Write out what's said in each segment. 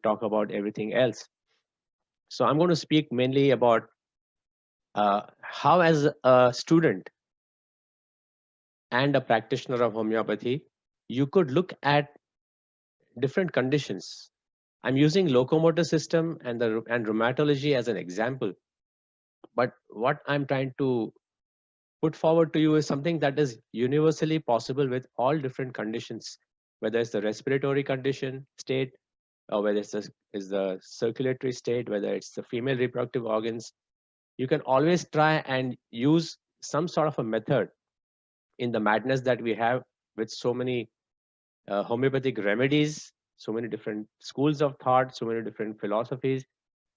talk about everything else. So I'm going to speak mainly about how, as a student and a practitioner of homeopathy, you could look at different conditions. I'm using locomotor system and rheumatology as an example, but what I'm trying to put forward to you is something that is universally possible with all different conditions, whether it's the respiratory condition state, or whether is the circulatory state, whether it's the female reproductive organs. You can always try and use some sort of a method in the madness that we have with so many homeopathic remedies, so many different schools of thought, so many different philosophies,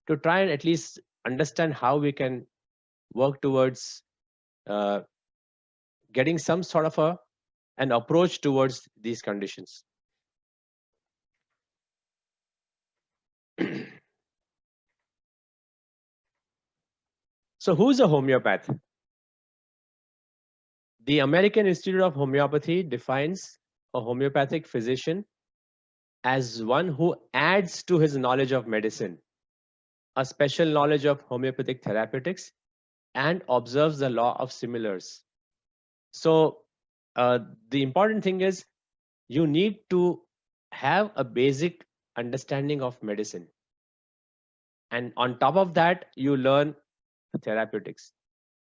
to try and at least understand how we can work towards uh, getting some sort of an approach towards these conditions. So who's a homeopath? The American Institute of Homeopathy defines a homeopathic physician as one who adds to his knowledge of medicine a special knowledge of homeopathic therapeutics and observes the law of similars. So the important thing is you need to have a basic understanding of medicine. And on top of that, you learn therapeutics.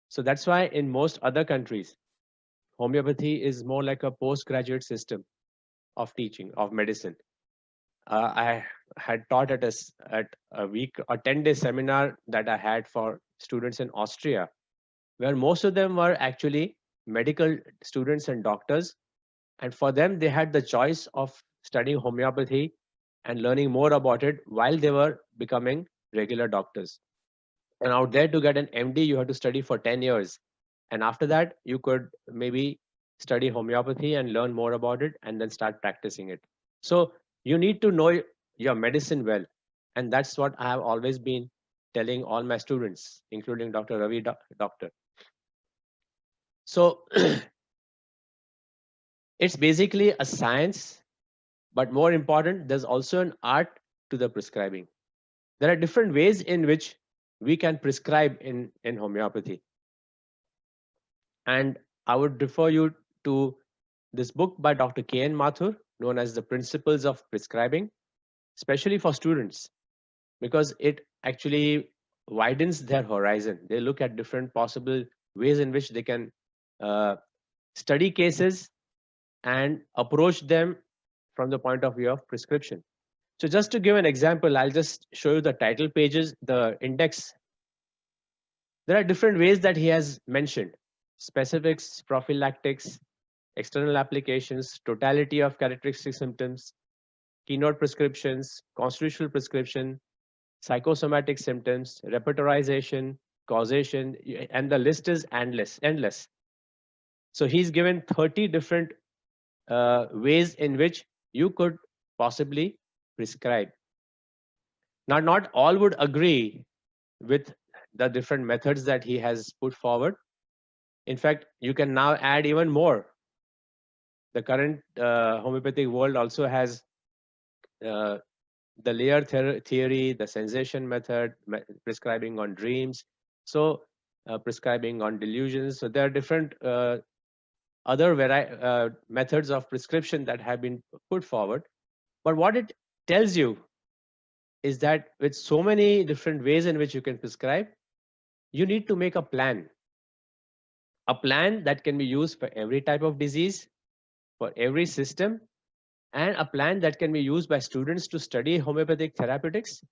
So that's why in most other countries, homeopathy is more like a postgraduate system of teaching of medicine. I had taught at a week or 10-day seminar that I had for students in Austria, where most of them were actually medical students and doctors. And for them, they had the choice of studying homeopathy and learning more about it while they were becoming regular doctors. And out there, to get an MD, you had to study for 10 years. And after that, you could maybe study homeopathy and learn more about it and then start practicing it. So you need to know your medicine well. And that's what I have always been telling all my students, including Dr. Ravi Doctor. So it's basically a science, but more important, there's also an art to the prescribing. There are different ways in which we can prescribe in homeopathy. And I would refer you to this book by Dr. K.N. Mathur, known as The Principles of Prescribing, especially for students, because it actually widens their horizon. They look at different possible ways in which they can uh, study cases and approach them from the point of view of prescription. So just to give an example, I'll just show you the title pages, the index. There are different ways that he has mentioned: specifics, prophylactics, external applications, totality of characteristic symptoms, keynote prescriptions, constitutional prescription, psychosomatic symptoms, repertorization, causation, and the list is endless. So he's given 30 different ways in which you could possibly prescribe. Now, not all would agree with the different methods that he has put forward. In fact, you can now add even more. The current homeopathic world also has uh, the layer theory, the sensation method, prescribing on dreams, so prescribing on delusions. So there are different other methods of prescription that have been put forward. But what it tells you is that with so many different ways in which you can prescribe, you need to make a plan that can be used for every type of disease, for every system, and a plan that can be used by students to study homeopathic therapeutics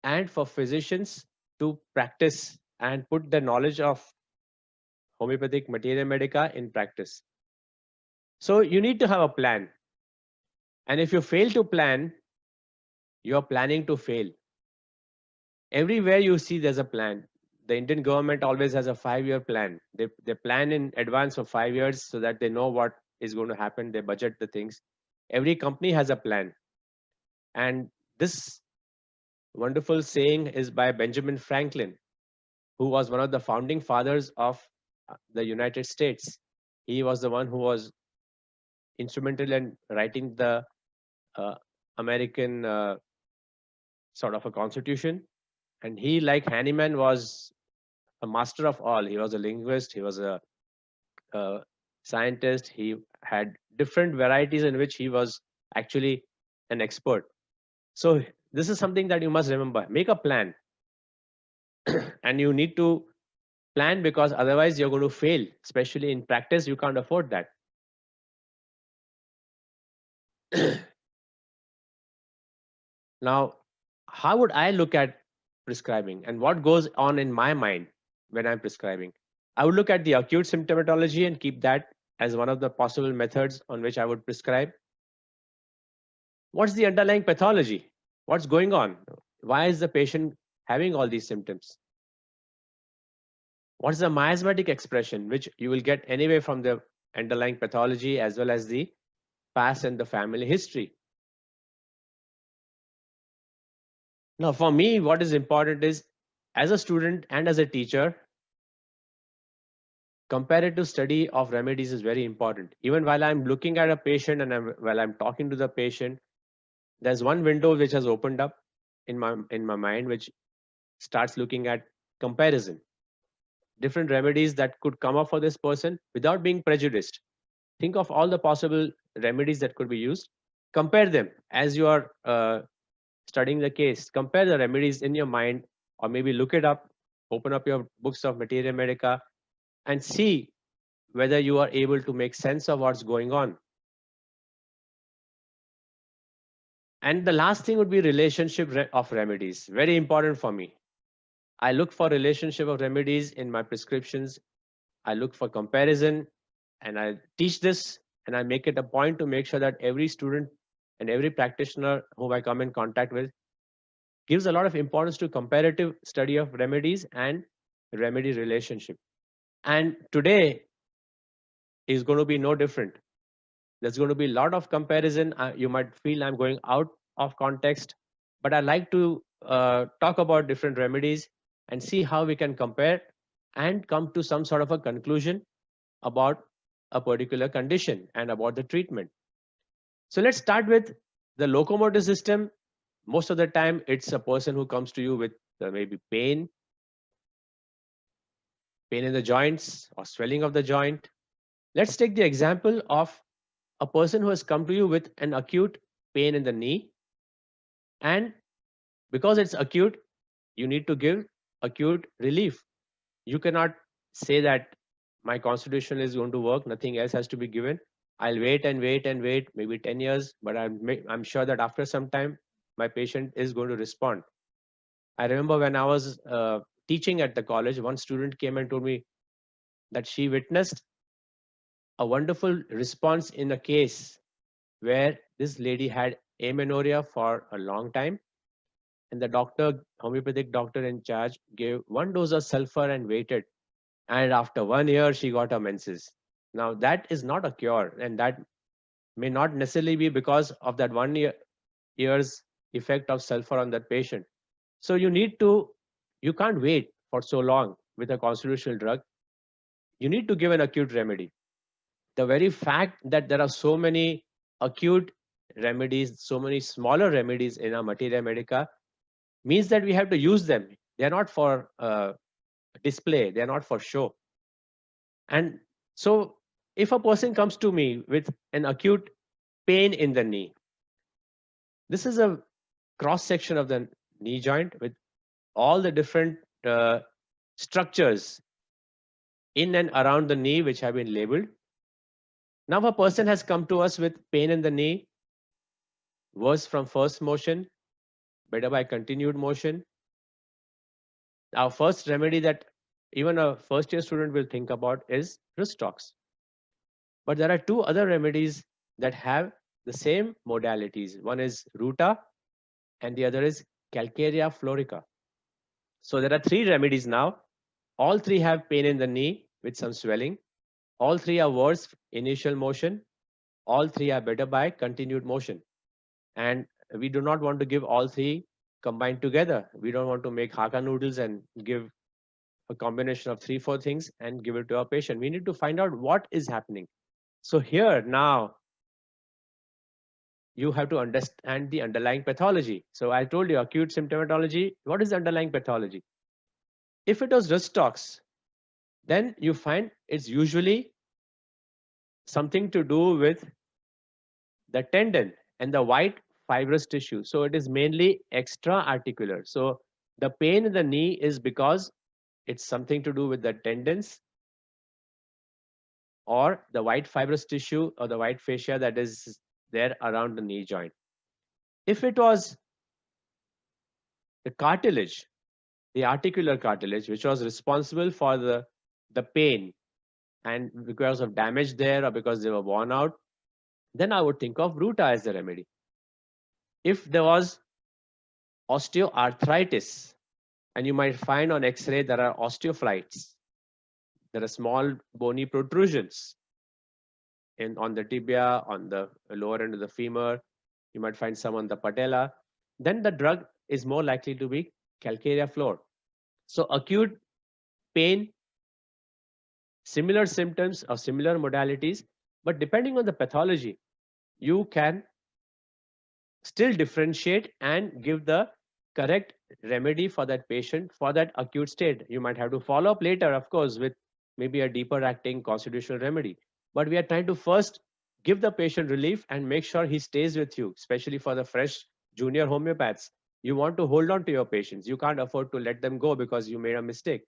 and for physicians to practice and put the knowledge of homeopathic materia medica in practice. So you need to have a plan. And if you fail to plan, you're planning to fail. Everywhere you see there's a plan. The Indian government always has a 5-year plan. They plan in advance for 5 years so that they know what is going to happen. They budget the things. Every company has a plan. And this wonderful saying is by Benjamin Franklin, who was one of the founding fathers of the United States. He was the one who was instrumental in writing the uh, American sort of a constitution. And he, like Hahnemann, was a master of all. He was a linguist, he was a scientist, he had different varieties in which he was actually an expert. So this is something that you must remember. Make a plan. And you need to plan, because otherwise you're going to fail, especially in practice. You can't afford that. Now, how would I look at prescribing, and what goes on in my mind when I'm prescribing? I would look at the acute symptomatology and keep that as one of the possible methods on which I would prescribe. What's the underlying pathology? What's going on? Why is the patient having all these symptoms? What's the miasmatic expression, which you will get anyway from the underlying pathology as well as the past and the family history? Now, for me, what is important is, as a student and as a teacher, comparative study of remedies is very important. Even while I'm looking at a patient and while I'm talking to the patient, there's one window which has opened up in my mind, which starts looking at comparison. Different remedies that could come up for this person without being prejudiced. Think of all the possible remedies that could be used. Compare them as you are studying the case. Compare the remedies in your mind, or maybe look it up, open up your books of Materia Medica, and see whether you are able to make sense of what's going on. And the last thing would be relationship of remedies. Very important for me. I look for relationship of remedies in my prescriptions. I look for comparison, and I teach this, and I make it a point to make sure that every student and every practitioner whom I come in contact with gives a lot of importance to comparative study of remedies and remedy relationship. And today is going to be no different. There's going to be a lot of comparison. You might feel I'm going out of context, but I like to talk about different remedies and see how we can compare and come to some sort of a conclusion about a particular condition and about the treatment. So let's start with the locomotor system. Most of the time, it's a person who comes to you with maybe pain in the joints or swelling of the joint. Let's take the example of a person who has come to you with an acute pain in the knee, and because it's acute, you need to give acute relief. You cannot say that my constitution is going to work, nothing else has to be given. I'll wait and wait and wait, maybe 10 years, but I'm sure that after some time, my patient is going to respond. I remember when I was teaching at the college, one student came and told me that she witnessed a wonderful response in a case where this lady had amenorrhea for a long time, and the homeopathic doctor in charge, gave one dose of sulfur and waited, and after 1 year she got her menses. Now that is not a cure, and that may not necessarily be because of that 1 year's effect of sulfur on that patient. So you can't wait for so long with a constitutional drug. You need to give an acute remedy. The very fact that there are so many acute remedies, so many smaller remedies in our Materia Medica, means that we have to use them. They're not for display, they're not for show. And so if a person comes to me with an acute pain in the knee, this is a cross section of the knee joint with all the different structures in and around the knee which have been labeled. Now a person has come to us with pain in the knee, worse from first motion, better by continued motion. Our first remedy that even a first year student will think about is Rhus-Tox. But there are two other remedies that have the same modalities. One is Ruta and the other is Calcarea florica. So there are three remedies now. All three have pain in the knee with some swelling. All three are worse initial motion. All three are better by continued motion. And we do not want to give all three combined together. We don't want to make Haka noodles and give a combination of 3-4 things and give it to our patient. We need to find out what is happening. So here now, you have to understand the underlying pathology. So I told you acute symptomatology. What is the underlying pathology? If it was wrist tox, then you find it's usually something to do with the tendon and the white fibrous tissue. So it is mainly extra articular. So the pain in the knee is because it's something to do with the tendons or the white fibrous tissue or the white fascia that is there around the knee joint. If it was the cartilage, the articular cartilage, which was responsible for the pain, and because of damage there or because they were worn out, then I would think of Ruta as the remedy. If there was osteoarthritis, and you might find on X-ray there are osteophytes, there are small bony protrusions on the tibia, on the lower end of the femur, you might find some on the patella, then the drug is more likely to be calcarea floor. So acute pain, similar symptoms or similar modalities, but depending on the pathology, you can still differentiate and give the correct remedy for that patient for that acute state. You might have to follow up later, of course, with maybe a deeper acting constitutional remedy. But we are trying to first give the patient relief and make sure he stays with you, especially for the fresh junior homeopaths. You want to hold on to your patients. You can't afford to let them go because you made a mistake.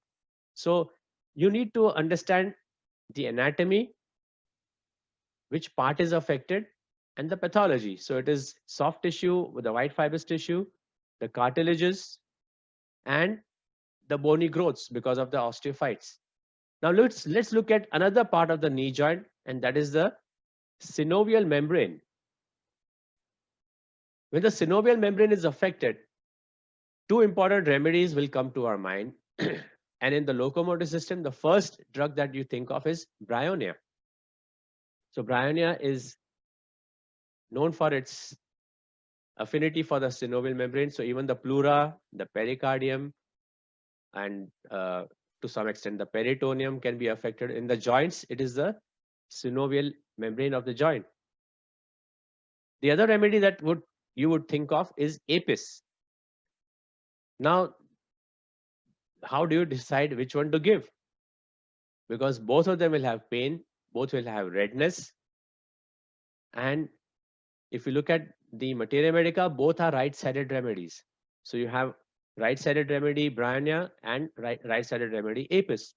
So you need to understand the anatomy, which part is affected, and the pathology. So it is soft tissue with the white fibrous tissue, the cartilages, and the bony growths because of the osteophytes. Now let's look at another part of the knee joint, and that is the synovial membrane. When the synovial membrane is affected, two important remedies will come to our mind. And in the locomotor system, the first drug that you think of is bryonia. So bryonia is known for its affinity for the synovial membrane. So even the pleura, the pericardium, and to some extent the peritoneum can be affected. In the joints, it is the synovial membrane of the joint. The other remedy that you would think of is apis. Now, how do you decide which one to give? Because both of them will have pain, both will have redness. And if you look at the materia medica, both are right-sided remedies. So you have right-sided remedy bryonia and right-sided remedy apis.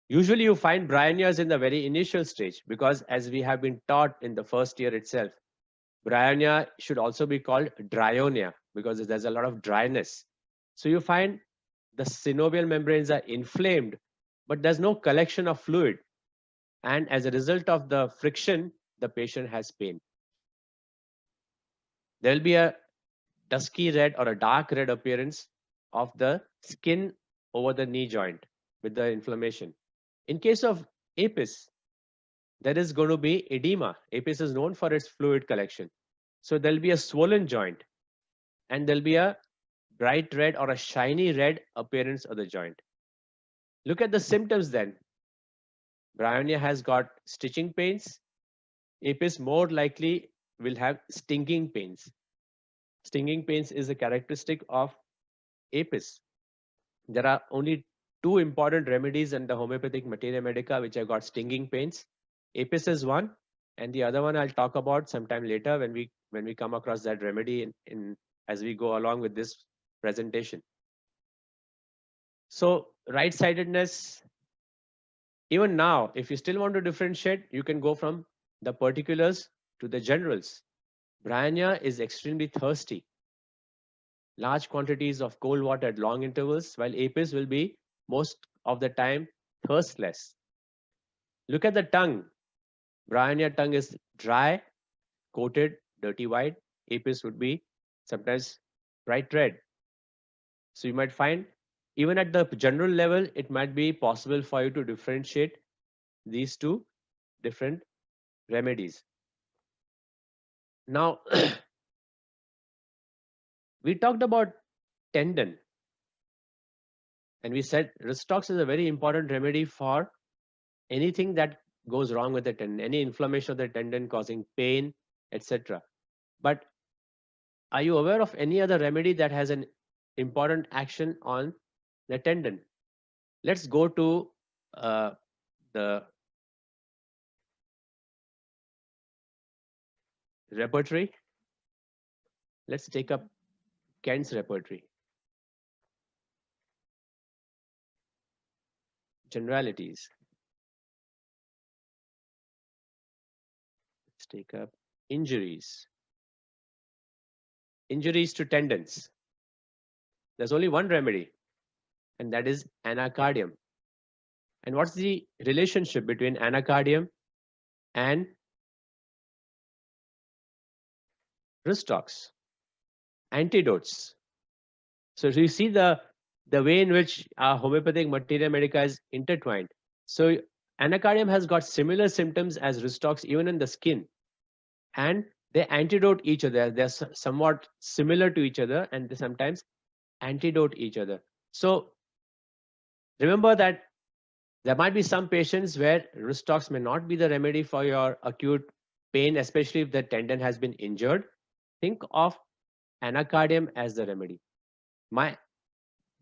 Usually you find bryonias in the very initial stage because as we have been taught in the first year itself, bryonia should also be called dryonia because there's a lot of dryness. So you find the synovial membranes are inflamed, but there's no collection of fluid. And as a result of the friction, the patient has pain. There will be a dusky red or a dark red appearance of the skin over the knee joint with the inflammation. In case of apis, there is going to be edema. Apis is known for its fluid collection. So there'll be a swollen joint and there'll be a bright red or a shiny red appearance of the joint. Look at the symptoms then. Bryonia has got stitching pains. Apis more likely will have stinging pains. Stinging pains is a characteristic of apis. There are only two important remedies in the homeopathic materia medica which have got stinging pains. Apis is one, and the other one I'll talk about sometime later when we come across that remedy as we go along with this presentation. So right-sidedness, even now, if you still want to differentiate, you can go from the particulars to the generals. Bryonia is extremely thirsty. Large quantities of cold water at long intervals, while apis will be most of the time thirstless. Look at the tongue. Bryonia tongue is dry, coated, dirty white. Apis would be sometimes bright red. So you might find even at the general level, it might be possible for you to differentiate these two different remedies. Now, we talked about tendon. And we said wrist tox is a very important remedy for anything that goes wrong with the tendon, any inflammation of the tendon causing pain, etc. But are you aware of any other remedy that has an important action on the tendon? Let's go to the repertory. Let's take up Kent's repertory. Generalities. Let's take up injuries. Injuries to tendons. There's only one remedy, and that is anacardium. And what's the relationship between anacardium and Rustox? Antidotes. So you see the way in which our homeopathic materia medica is intertwined. So anacardium has got similar symptoms as Rustox even in the skin, and they antidote each other. They're somewhat similar to each other, and they sometimes antidote each other. So remember that there might be some patients where Rustox may not be the remedy for your acute pain, especially if the tendon has been injured. Think of anacardium as the remedy. My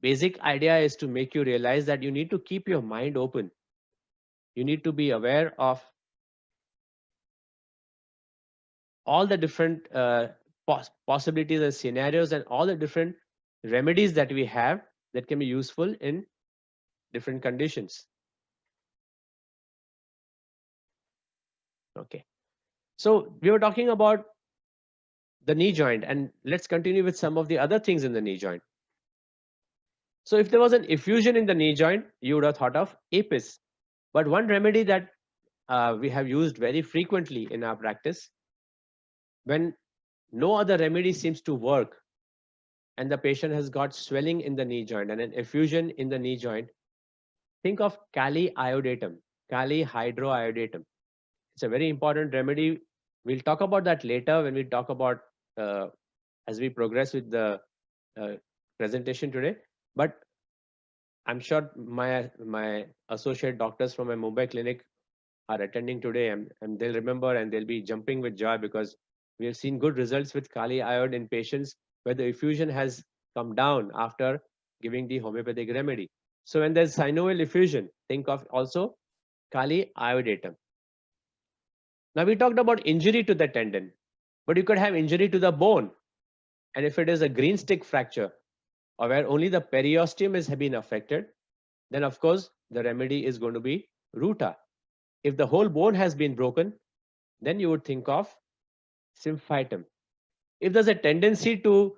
basic idea is to make you realize that you need to keep your mind open. You need to be aware of all the different possibilities and scenarios and all the different remedies that we have that can be useful in different conditions. Okay. So we were talking about the knee joint, and let's continue with some of the other things in the knee joint. So if there was an effusion in the knee joint, you would have thought of APIS. But one remedy that we have used very frequently in our practice, when no other remedy seems to work and the patient has got swelling in the knee joint and an effusion in the knee joint, think of kali iodatum, kali hydroiodatum. It's a very important remedy. We'll talk about that later when we talk about as we progress with the presentation today. But I'm sure my associate doctors from my Mumbai clinic are attending today, and they'll remember and they'll be jumping with joy because we have seen good results with kali iod in patients where the effusion has come down after giving the homeopathic remedy. So when there's synovial effusion, think of also kali iodatum. Now we talked about injury to the tendon, but you could have injury to the bone. And if it is a green stick fracture, or where only the periosteum has been affected, then of course the remedy is going to be ruta. If the whole bone has been broken, then you would think of symphytum. If there's a tendency to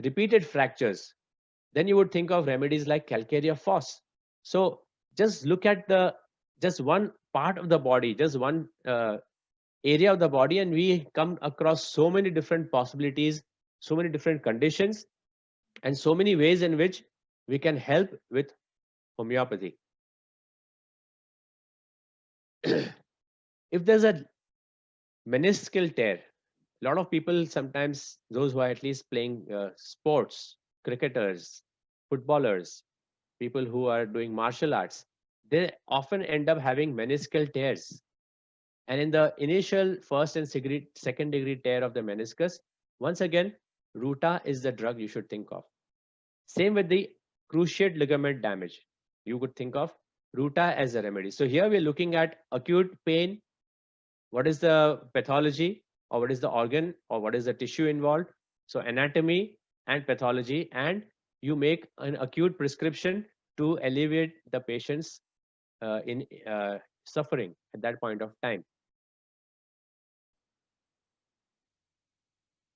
repeated fractures, then you would think of remedies like calcarea phos. So just look at the just one part of the body, just one area of the body, and we come across so many different possibilities, so many different conditions, and so many ways in which we can help with homeopathy. If there's a meniscal tear, a lot of people sometimes, those who are at least playing sports, cricketers, footballers, people who are doing martial arts, they often end up having meniscal tears. And in the initial first and second degree tear of the meniscus, once again, ruta is the drug you should think of. Same with the cruciate ligament damage. You could think of ruta as a remedy. So here we're looking at acute pain. What is the pathology, or what is the organ, or what is the tissue involved? So anatomy and pathology, and you make an acute prescription to alleviate the patient's in suffering at that point of time.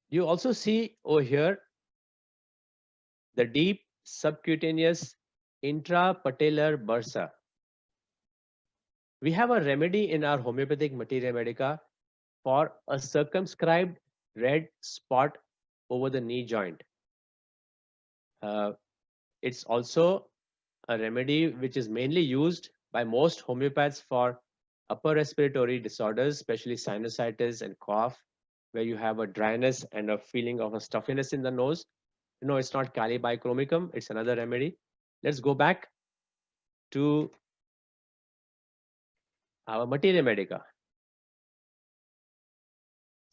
You also see over here the deep subcutaneous intrapatellar bursa. We have a remedy in our homeopathic materia medica for a circumscribed red spot over the knee joint. It's also a remedy which is mainly used by most homeopaths for upper respiratory disorders, especially sinusitis and cough, where you have a dryness and a feeling of a stuffiness in the nose. No, it's not Kali bichromicum, it's another remedy. Let's go back to our materia medica.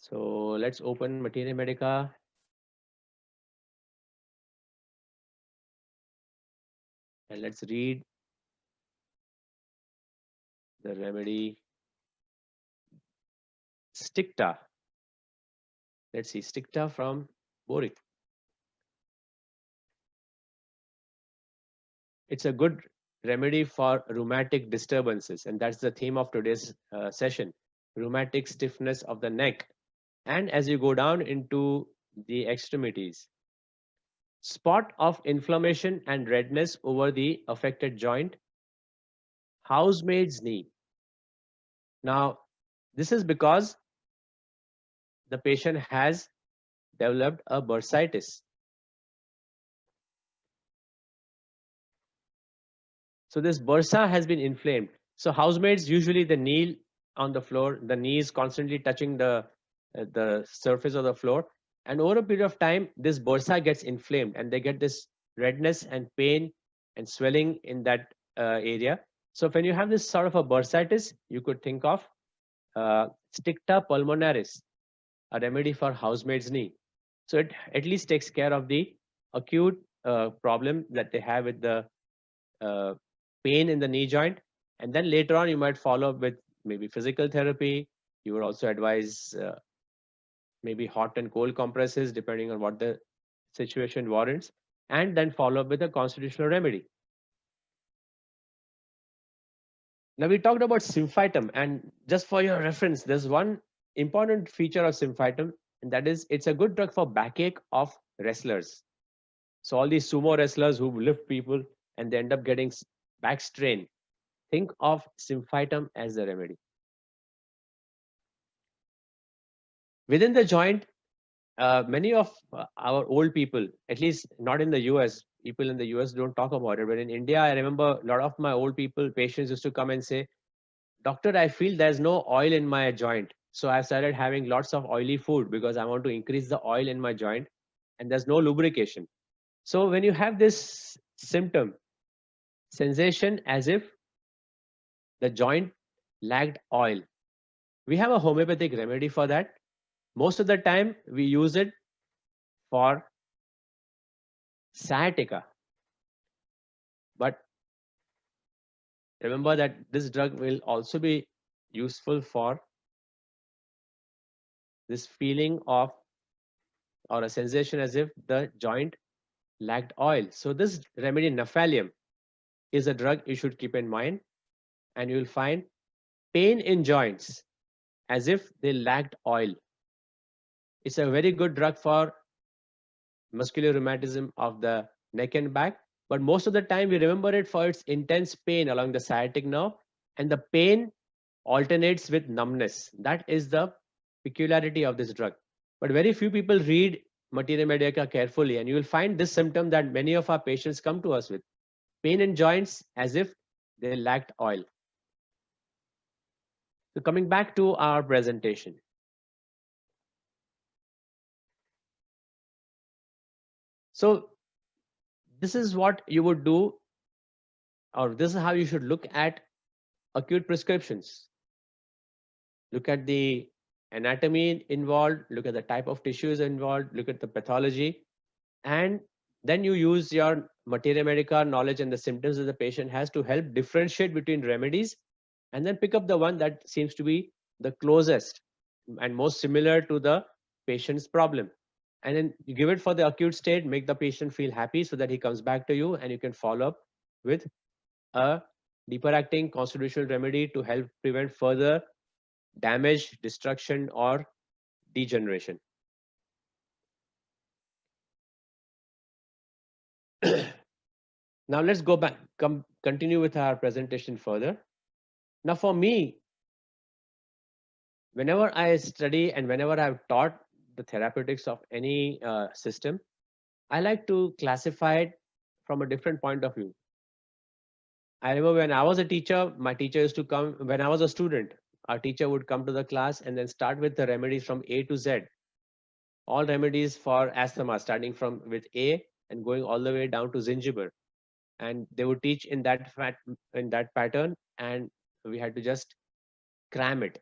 So let's open Materia Medica. And let's read the remedy Sticta. Let's see, Sticta from Boric. It's a good remedy for rheumatic disturbances, and that's the theme of today's session, rheumatic stiffness of the neck. And as you go down into the extremities, spot of inflammation and redness over the affected joint, housemaid's knee. Now, this is because the patient has developed a bursitis. So this bursa has been inflamed. So housemaids usually they kneel on the floor, the knees constantly touching the surface of the floor, and over a period of time, this bursa gets inflamed, and they get this redness and pain and swelling in that area. So when you have this sort of a bursitis, you could think of Sticta pulmonaris, a remedy for housemaid's knee. So it at least takes care of the acute problem that they have with the uh, pain in the knee joint. And then later on, you might follow up with maybe physical therapy. You would also advise maybe hot and cold compresses, depending on what the situation warrants, and then follow up with a constitutional remedy. Now, we talked about symphytum, and just for your reference, there's one important feature of symphytum, and that is it's a good drug for backache of wrestlers. So all these sumo wrestlers who lift people and they end up getting back strain, think of symphytum as the remedy. Within the joint, many of our old people, at least not in the US, people in the US don't talk about it. But in India, I remember a lot of my old people, patients used to come and say, Doctor, I feel there's no oil in my joint. So I started having lots of oily food because I want to increase the oil in my joint and there's no lubrication. So when you have this symptom, sensation as if the joint lacked oil, we have a homeopathic remedy for that. Most of the time, we use it for sciatica. But remember that this drug will also be useful for this feeling of or a sensation as if the joint lacked oil. So this remedy Nephalium is a drug you should keep in mind, and you will find pain in joints as if they lacked oil. It's a very good drug for muscular rheumatism of the neck and back, but most of the time we remember it for its intense pain along the sciatic nerve, and the pain alternates with numbness. That is the peculiarity of this drug. But very few people read Materia Medica carefully, and you will find this symptom that many of our patients come to us with, pain in joints as if they lacked oil. So coming back to our presentation. So this is what you would do, or this is how you should look at acute prescriptions. Look at the anatomy involved, look at the type of tissues involved, look at the pathology, and then you use your Materia Medica knowledge and the symptoms that the patient has to help differentiate between remedies, and then pick up the one that seems to be the closest and most similar to the patient's problem. And then you give it for the acute state, make the patient feel happy so that he comes back to you, and you can follow up with a deeper acting constitutional remedy to help prevent further damage, destruction, or degeneration. Now let's go back, continue with our presentation further. Now for me, whenever I study and whenever I've taught the therapeutics of any system, I like to classify it from a different point of view. I remember when I was a teacher, my teacher used to come, when I was a student, our teacher would come to the class and then start with the remedies from A to Z. All remedies for asthma, starting from with A and going all the way down to gingiber. And they would teach in that pattern, and we had to just cram it.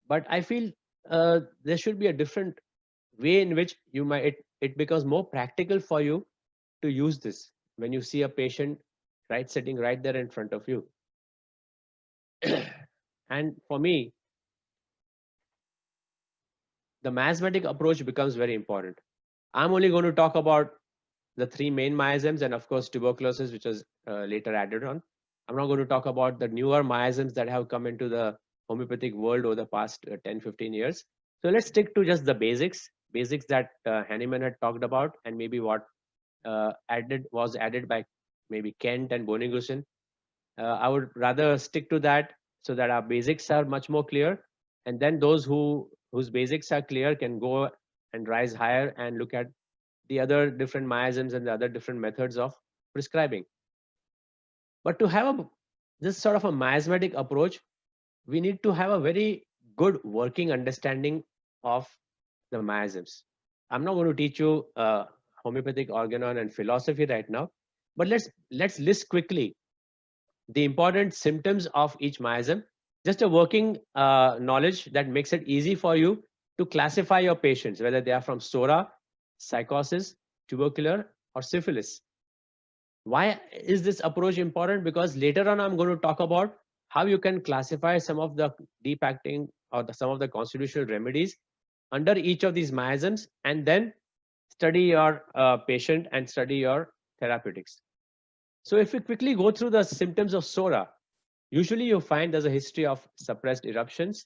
But I feel there should be a different way in which it becomes more practical for you to use this when you see a patient sitting right there in front of you. And for me, the miasmatic approach becomes very important. I'm only going to talk about the three main miasms and of course tuberculosis, which was later added on. I'm not going to talk about the newer miasms that have come into the homeopathic world over the past 10-15 years. So let's stick to just the basics that Hahnemann had talked about, and maybe what was added by maybe Kent and Bonigusen. I would rather stick to that so that our basics are much more clear, and then those whose basics are clear can go and rise higher and look at the other different miasms and the other different methods of prescribing. But to have this sort of a miasmatic approach, we need to have a very good working understanding of the miasms. I'm not going to teach you homeopathic organon and philosophy right now, but let's list quickly the important symptoms of each miasm. Just a working knowledge that makes it easy for you to classify your patients, whether they are from SORA, psychosis, tubercular, or syphilis. Why is this approach important? Because later on, I'm going to talk about how you can classify some of the deep acting or some of the constitutional remedies under each of these miasms, and then study your patient and study your therapeutics. So if we quickly go through the symptoms of SORA, usually you find there's a history of suppressed eruptions.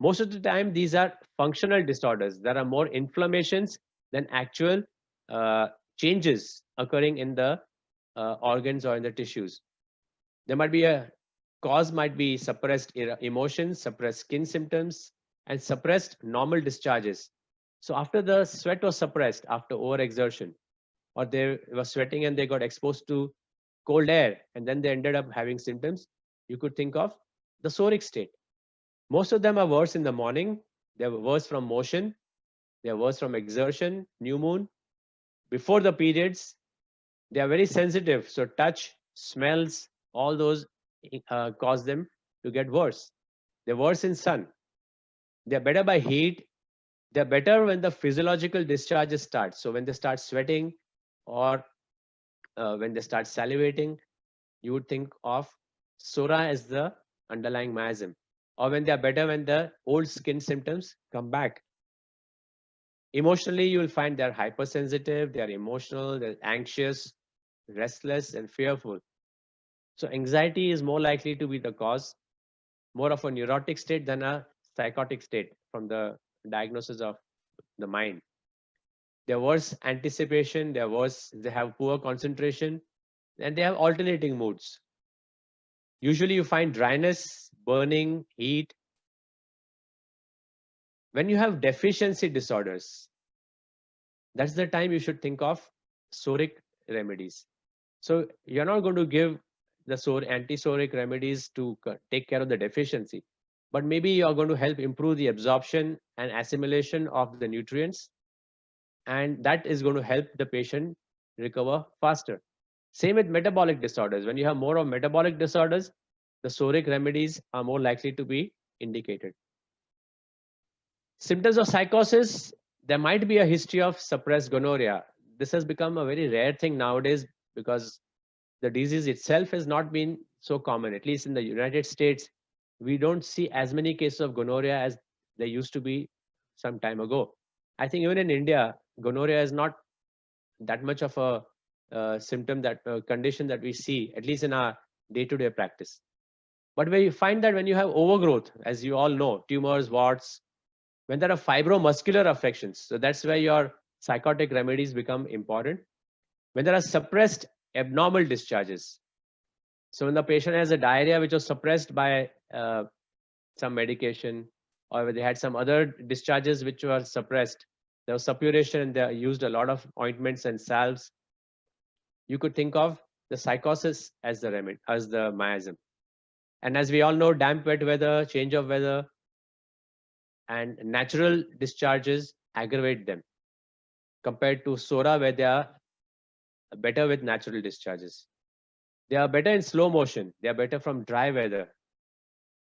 Most of the time, these are functional disorders. There are more inflammations than actual changes occurring in the organs or in the tissues. There might be a cause, might be suppressed emotions, suppressed skin symptoms, and suppressed normal discharges. So after the sweat was suppressed after overexertion, or they were sweating and they got exposed to cold air, and then they ended up having symptoms, you could think of the soric state. Most of them are worse in the morning. They're worse from motion. They're worse from exertion, new moon. Before the periods, they are very sensitive. So touch, smells, all those cause them to get worse. They're worse in sun. They're better by heat. They're better when the physiological discharges start. So when they start sweating or when they start salivating, you would think of SORA as the underlying miasm. Or when they are better when the old skin symptoms come back. Emotionally, you will find they're hypersensitive, they're emotional, they're anxious, restless, and fearful. So anxiety is more likely to be the cause, more of a neurotic state than a psychotic state from the diagnosis of the mind. They're worse anticipation, they're worse, they have poor concentration, and they have alternating moods. Usually you find dryness, burning, heat. When you have deficiency disorders, that's the time you should think of soric remedies. So you're not going to give the anti-soric remedies to take care of the deficiency, but maybe you're going to help improve the absorption and assimilation of the nutrients, and that is going to help the patient recover faster. Same with metabolic disorders. When you have more of metabolic disorders, the soric remedies are more likely to be indicated. Symptoms of psychosis, there might be a history of suppressed gonorrhea. This has become a very rare thing nowadays because the disease itself has not been so common. At least in the United States, we don't see as many cases of gonorrhea as there used to be some time ago. I think even in India, gonorrhea is not that much of a symptom, that condition that we see, at least in our day-to-day practice. But when you find that when you have overgrowth, as you all know, tumors, warts, when there are fibromuscular affections, so that's where your psychotic remedies become important. When there are suppressed abnormal discharges, so when the patient has a diarrhea which was suppressed by some medication, or they had some other discharges which were suppressed, there was suppuration and they used a lot of ointments and salves, you could think of the psychosis as the remedy, as the miasm. And as we all know, damp, wet weather, change of weather, and natural discharges aggravate them compared to SORA, where they are better with natural discharges. They are better in slow motion. They are better from dry weather.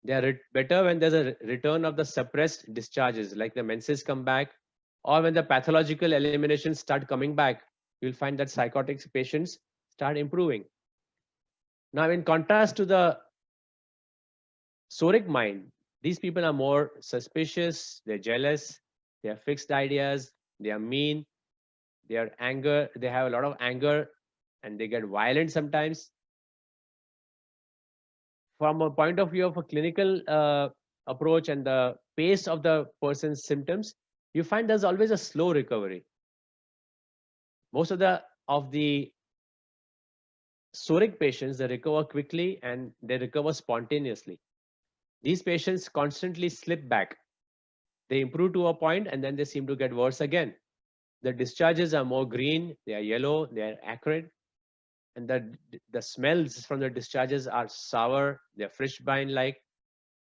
They are better when there's a return of the suppressed discharges, like the menses come back, or when the pathological eliminations start coming back. You'll find that psychotic patients start improving. Now, in contrast to the Soric mind, these people are more suspicious, they're jealous, they have fixed ideas, they are mean, they are anger, they have a lot of anger, and they get violent sometimes. From a point of view of a clinical approach and the pace of the person's symptoms, you find there's always a slow recovery. Most of the Soric patients, they recover quickly and they recover spontaneously. These patients constantly slip back. They improve to a point and then they seem to get worse again. The discharges are more green, they are yellow, they are acrid, and the smells from the discharges are sour, they're fish brine like.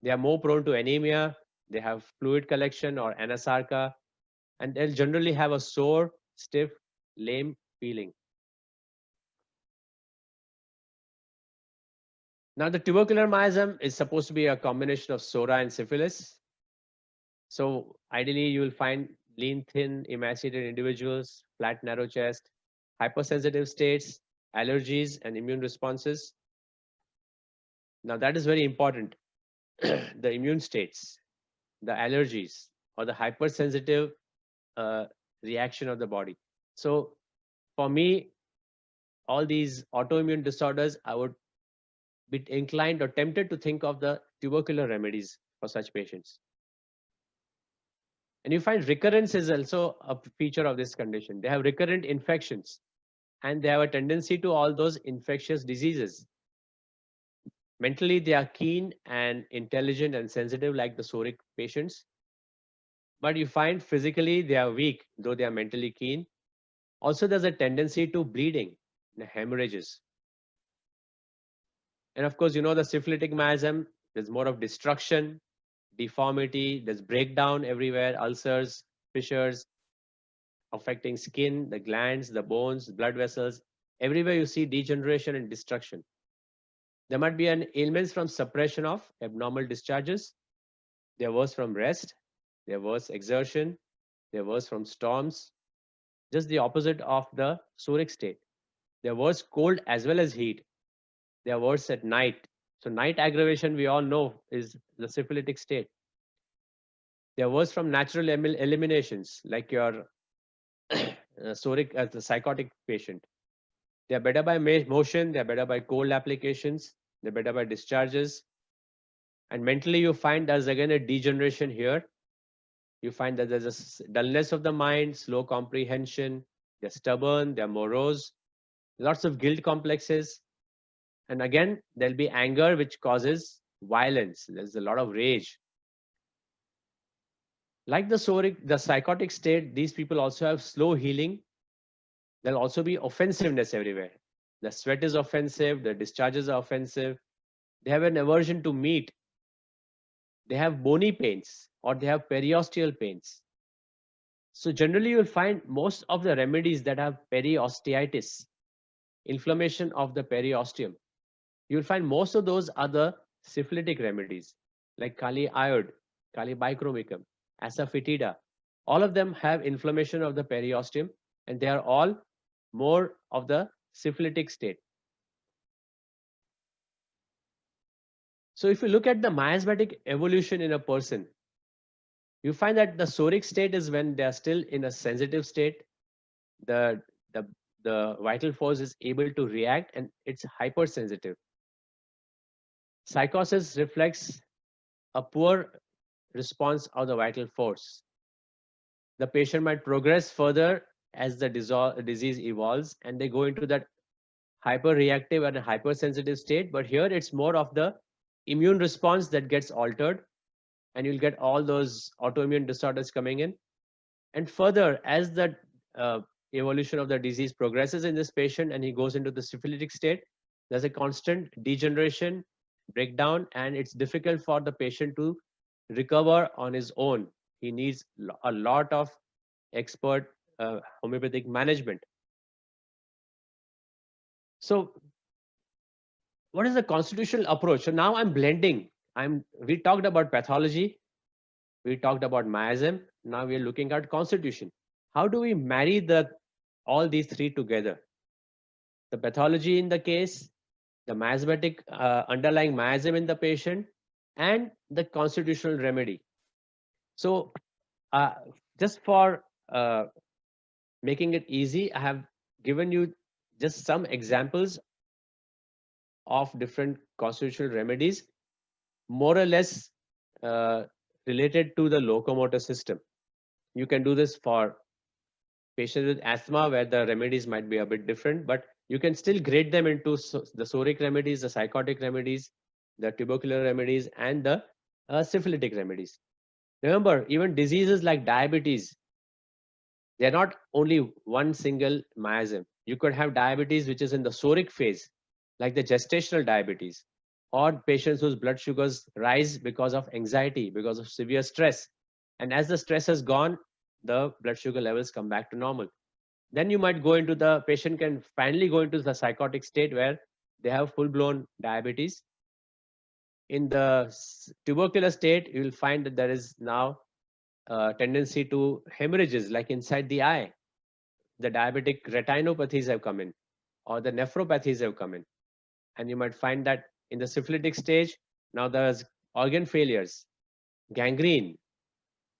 They are more prone to anemia, they have fluid collection or anasarca, and they'll generally have a sore, stiff, lame feeling. Now, the tubercular miasm is supposed to be a combination of SORA and syphilis. So, ideally, you will find lean, thin, emaciated individuals, flat, narrow chest, hypersensitive states, allergies, and immune responses. Now, that is very important. The immune states, the allergies, or the hypersensitive uh, reaction of the body. So, for me, all these autoimmune disorders, I would be inclined or tempted to think of the tubercular remedies for such patients. And you find recurrence is also a feature of this condition. They have recurrent infections and they have a tendency to all those infectious diseases. Mentally, they are keen and intelligent and sensitive like the Soric patients. But you find physically they are weak, though they are mentally keen. Also, there's a tendency to bleeding, hemorrhages. And of course, you know the syphilitic miasm, there's more of destruction, deformity, there's breakdown everywhere, ulcers, fissures, affecting skin, the glands, the bones, blood vessels. Everywhere you see degeneration and destruction. There might be an ailments from suppression of abnormal discharges. They're worse from rest. They're worse exertion. They're worse from storms. Just the opposite of the Soric state. They're worse cold as well as heat. They're worse at night. So night aggravation, we all know, is the syphilitic state. They're worse from natural eliminations, like your Soric, the psychotic patient. They're better by motion, they're better by cold applications, they're better by discharges. And mentally, you find there's again a degeneration here. You find that there's a dullness of the mind, slow comprehension, they're stubborn, they're morose, lots of guilt complexes. And again, there'll be anger, which causes violence. There's a lot of rage. Like the Soric, the psychotic state, these people also have slow healing. There'll also be offensiveness everywhere. The sweat is offensive, the discharges are offensive. They have an aversion to meat. They have bony pains or they have periosteal pains. So generally you'll find most of the remedies that have periosteitis, inflammation of the periosteum, you'll find most of those are the syphilitic remedies like Kali iode, Kali bichromicum, asafoetida. All of them have inflammation of the periosteum and they are all more of the syphilitic state. So if you look at the miasmatic evolution in a person, you find that the Soric state is when they are still in a sensitive state. The, the, the vital force is able to react and it's hypersensitive. Psychosis reflects a poor response of the vital force. The patient might progress further as the disease evolves and they go into that hyperreactive and hypersensitive state. But here it's more of the immune response that gets altered and you'll get all those autoimmune disorders coming in. And further, as the evolution of the disease progresses in this patient and he goes into the syphilitic state, there's a constant degeneration, breakdown, and it's difficult for the patient to recover on his own. He needs a lot of expert homeopathic management. So what is the constitutional approach? So now I'm blending We talked about pathology, we talked about miasm. Now we are looking at constitution. How do we marry all these three together? The pathology in the case, the miasmatic underlying miasm in the patient, and the constitutional remedy. So, uh, just for making it easy, I have given you just some examples of different constitutional remedies, more or less uh, related to the locomotor system. You can do this for patients with asthma, where the remedies might be a bit different, but you can still grade them into the soric remedies, the psychotic remedies, the tubercular remedies, and the syphilitic remedies. Remember, even diseases like diabetes, they're not only one single miasm. You could have diabetes which is in the soric phase, like the gestational diabetes, or patients whose blood sugars rise because of anxiety, because of severe stress. And as the stress has gone, the blood sugar levels come back to normal. Then you might go into the patient can finally go into the psychotic state where they have full blown diabetes. In the tubercular state, you will find that there is now a tendency to hemorrhages, like inside the eye. The diabetic retinopathies have come in, or the nephropathies have come in. And you might find that in the syphilitic stage, now there's organ failures, gangrene,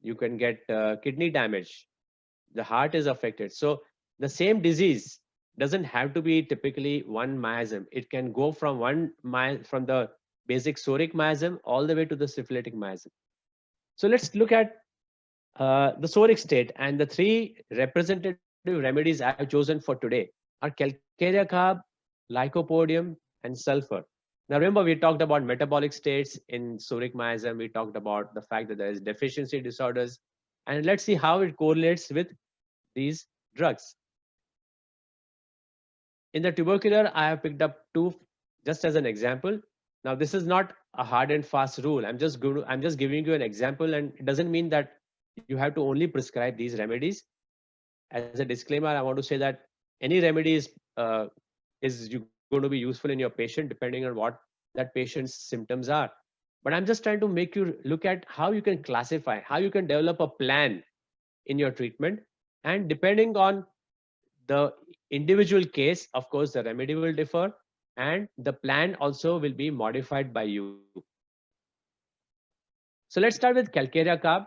you can get kidney damage, the heart is affected. So the same disease doesn't have to be typically one miasm. It can go from from the basic soric miasm all the way to the syphilitic miasm. So let's look at the soric state, and the three representative remedies I have chosen for today are calcarea carb, lycopodium, and sulfur. Now remember, we talked about metabolic states in soric miasm. We talked about the fact that there is deficiency disorders, and let's see how it correlates with these drugs. In the tubercular, I have picked up two just as an example. Now this is not a hard and fast rule. I'm just giving you an example, and it doesn't mean that you have to only prescribe these remedies. As a disclaimer, I want to say that any remedy is going to be useful in your patient depending on what that patient's symptoms are. But I'm just trying to make you look at how you can classify, how you can develop a plan in your treatment, and depending on the individual case, of course, the remedy will differ, and the plan also will be modified by you. So let's start with calcarea carb.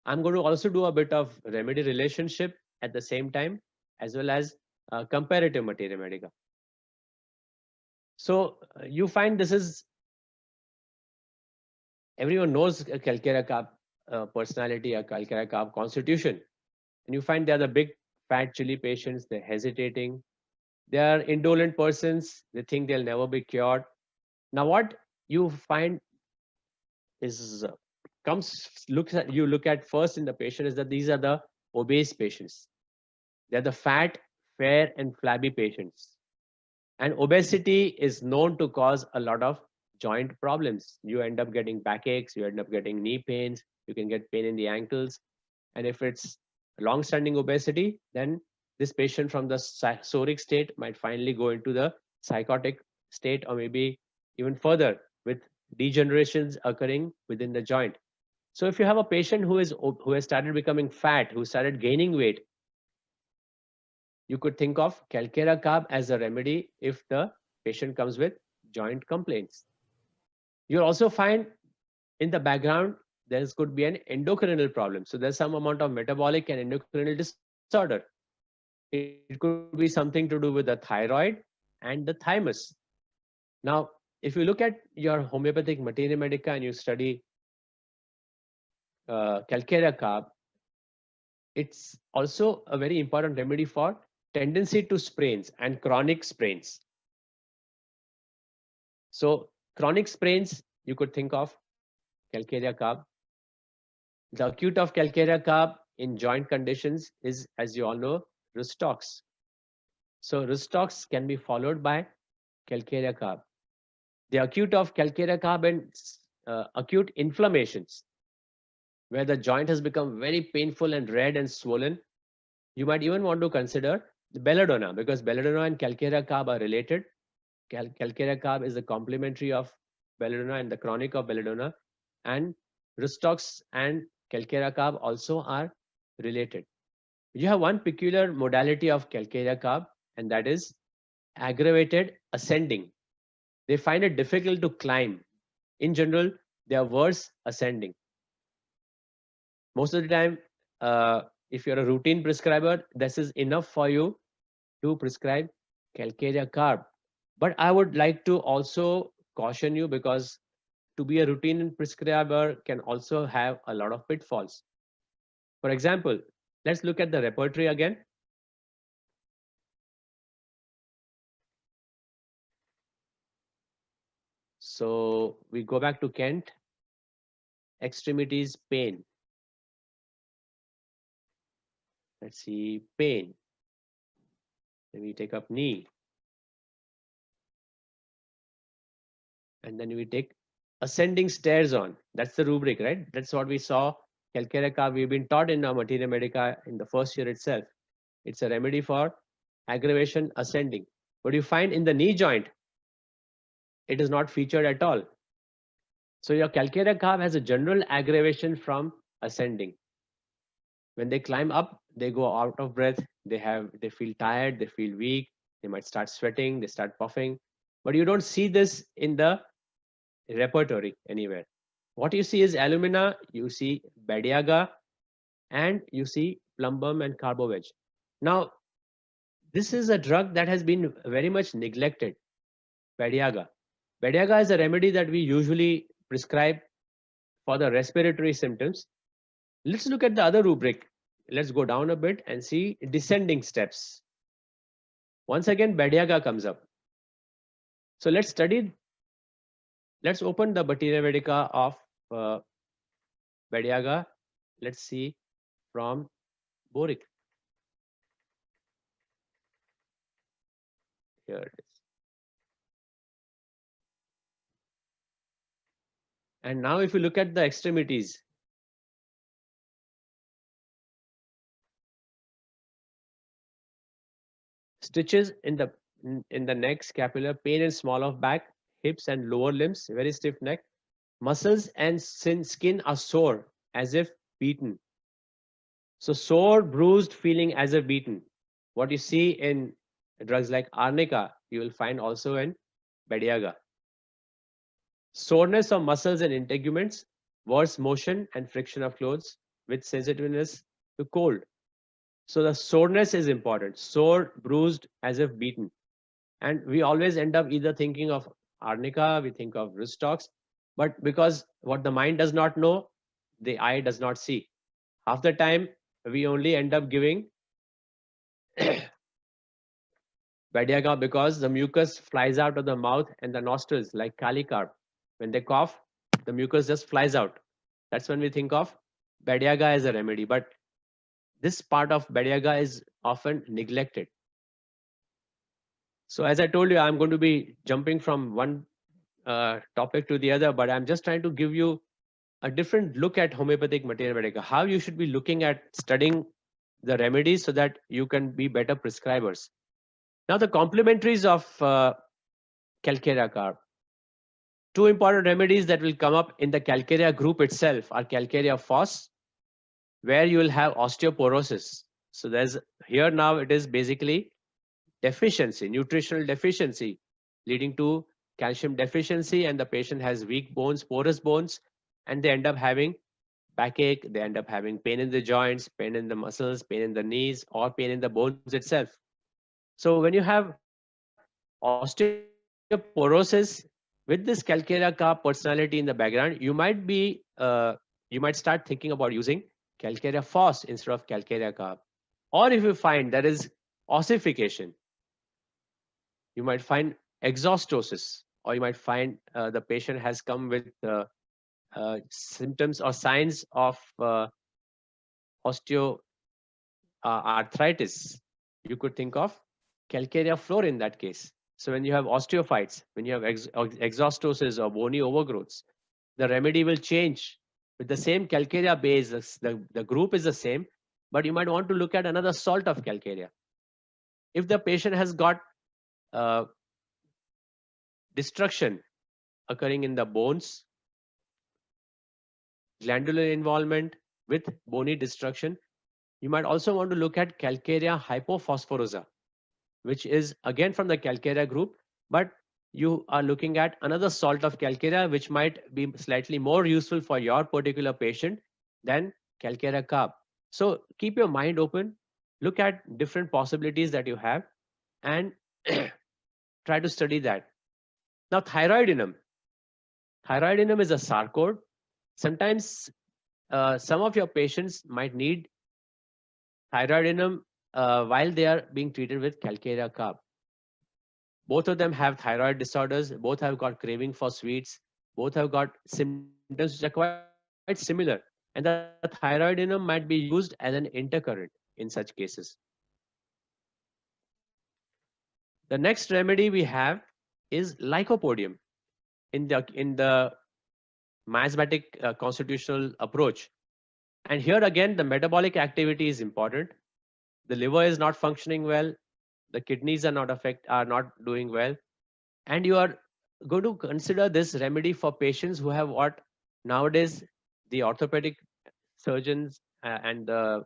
I'm going to also do a bit of remedy relationship at the same time, as well as comparative materia medica. So you find this is, everyone knows calcarea carb personality, or calcarea carb constitution, and you find they're the big fat chili patients. They're hesitating, they are indolent persons, they think they'll never be cured. Now what you find is you look at first in the patient is that these are the obese patients. They're the fat, fair, and flabby patients. And obesity is known to cause a lot of joint problems. You end up getting backaches, you end up getting knee pains, you can get pain in the ankles. And if it's long-standing obesity, then this patient from the soric state might finally go into the psychotic state, or maybe even further, with degenerations occurring within the joint. So if you have a patient who has started becoming fat, who started gaining weight, you could think of calcarea carb as a remedy if the patient comes with joint complaints. You'll also find in the background there could be an endocrinal problem. So there's some amount of metabolic and endocrinal disorder. It could be something to do with the thyroid and the thymus. Now, if you look at your homeopathic materia medica and you study calcarea carb, it's also a very important remedy for tendency to sprains and chronic sprains. So chronic sprains, you could think of calcarea carb. The acute of calcarea carb in joint conditions is, as you all know, wrist tox. So wrist tox can be followed by calcarea carb. The acute of calcarea carb and acute inflammations, where the joint has become very painful and red and swollen, you might even want to consider the belladonna, because belladonna and calcarea carb are related. Calcarea carb is a complementary of belladonna and the chronic of belladonna, and Rustox and calcarea carb also are related. You have one peculiar modality of calcarea carb, and that is aggravated ascending. They find it difficult to climb. In general, they are worse ascending. Most of the time, if you're a routine prescriber, this is enough for you to prescribe calcarea carb. But I would like to also caution you, because to be a routine prescriber can also have a lot of pitfalls. For example, let's look at the repertory again. So we go back to Kent. Extremities, pain. Let's see, pain. Then we take up knee. And then we take ascending stairs on. That's the rubric, right? That's what we saw. Calcarea carb, we've been taught in our Materia Medica in the first year itself. It's a remedy for aggravation ascending. But you find in the knee joint, it is not featured at all. So your calcarea carb has a general aggravation from ascending. When they climb up, they go out of breath, they feel tired, they feel weak, they might start sweating, they start puffing. But you don't see this in the repertory anywhere. What you see is alumina, you see Badiaga, and you see plumbum and carboveg. Now, this is a drug that has been very much neglected, Badiaga. Badiaga is a remedy that we usually prescribe for the respiratory symptoms. Let's look at the other rubric. Let's go down a bit and see descending steps. Once again, Badiaga comes up. So let's open the Materia Medica of Badiaga. Let's see from Boric. Here it is. And now if you look at the extremities, stitches in the neck, scapula, pain and small of back, hips and lower limbs, very stiff neck. Muscles and skin are sore, as if beaten. So sore, bruised, feeling as if beaten. What you see in drugs like Arnica, you will find also in Badiaga. Soreness of muscles and integuments, worse motion and friction of clothes with sensitiveness to cold. So the soreness is important. Sore, bruised, as if beaten. And we always end up either thinking of Arnica, we think of Rustox, but because what the mind does not know, the eye does not see. Half the time, we only end up giving Badiaga because the mucus flies out of the mouth and the nostrils like Calicarb. When they cough, the mucus just flies out. That's when we think of Badiaga as a remedy. But this part of Badiaga is often neglected. So as I told you, I'm going to be jumping from one topic to the other, but I'm just trying to give you a different look at homeopathic Materia Medica, how you should be looking at studying the remedies so that you can be better prescribers. Now the complementaries of calcarea carb. Two important remedies that will come up in the calcarea group itself are calcarea phos, where you will have osteoporosis. So there's here now it is basically deficiency, nutritional deficiency, leading to calcium deficiency, and the patient has weak bones, porous bones, and they end up having backache, they end up having pain in the joints, pain in the muscles, pain in the knees, or pain in the bones itself. So when you have osteoporosis with this calcarea carb personality in the background, you might start thinking about using calcarea phos instead of calcarea carb. Or if you find there is ossification, you might find exhaustosis, or you might find the patient has come with symptoms or signs of osteoarthritis. You could think of calcarea flor in that case. So when you have osteophytes, when you have exhaustosis or bony overgrowths, the remedy will change with the same calcarea base. The group is the same, but you might want to look at another salt of calcarea. If the patient has got destruction occurring in the bones, glandular involvement with bony destruction. You might also want to look at Calcarea hypophosphorosa, which is again from the Calcarea group, but you are looking at another salt of Calcarea, which might be slightly more useful for your particular patient than Calcarea carb. So keep your mind open, look at different possibilities that you have, and try to study that. Now, thyroidinum. Thyroidinum is a sarcode. Sometimes some of your patients might need thyroidinum while they are being treated with Calcarea carb. Both of them have thyroid disorders, both have got craving for sweets, both have got symptoms which are quite similar. And the thyroidinum might be used as an intercurrent in such cases. The next remedy we have is lycopodium in the miasmatic constitutional approach. And here again, the metabolic activity is important. The liver is not functioning well, the kidneys are not doing well, and you are going to consider this remedy for patients who have what nowadays the orthopedic surgeons and the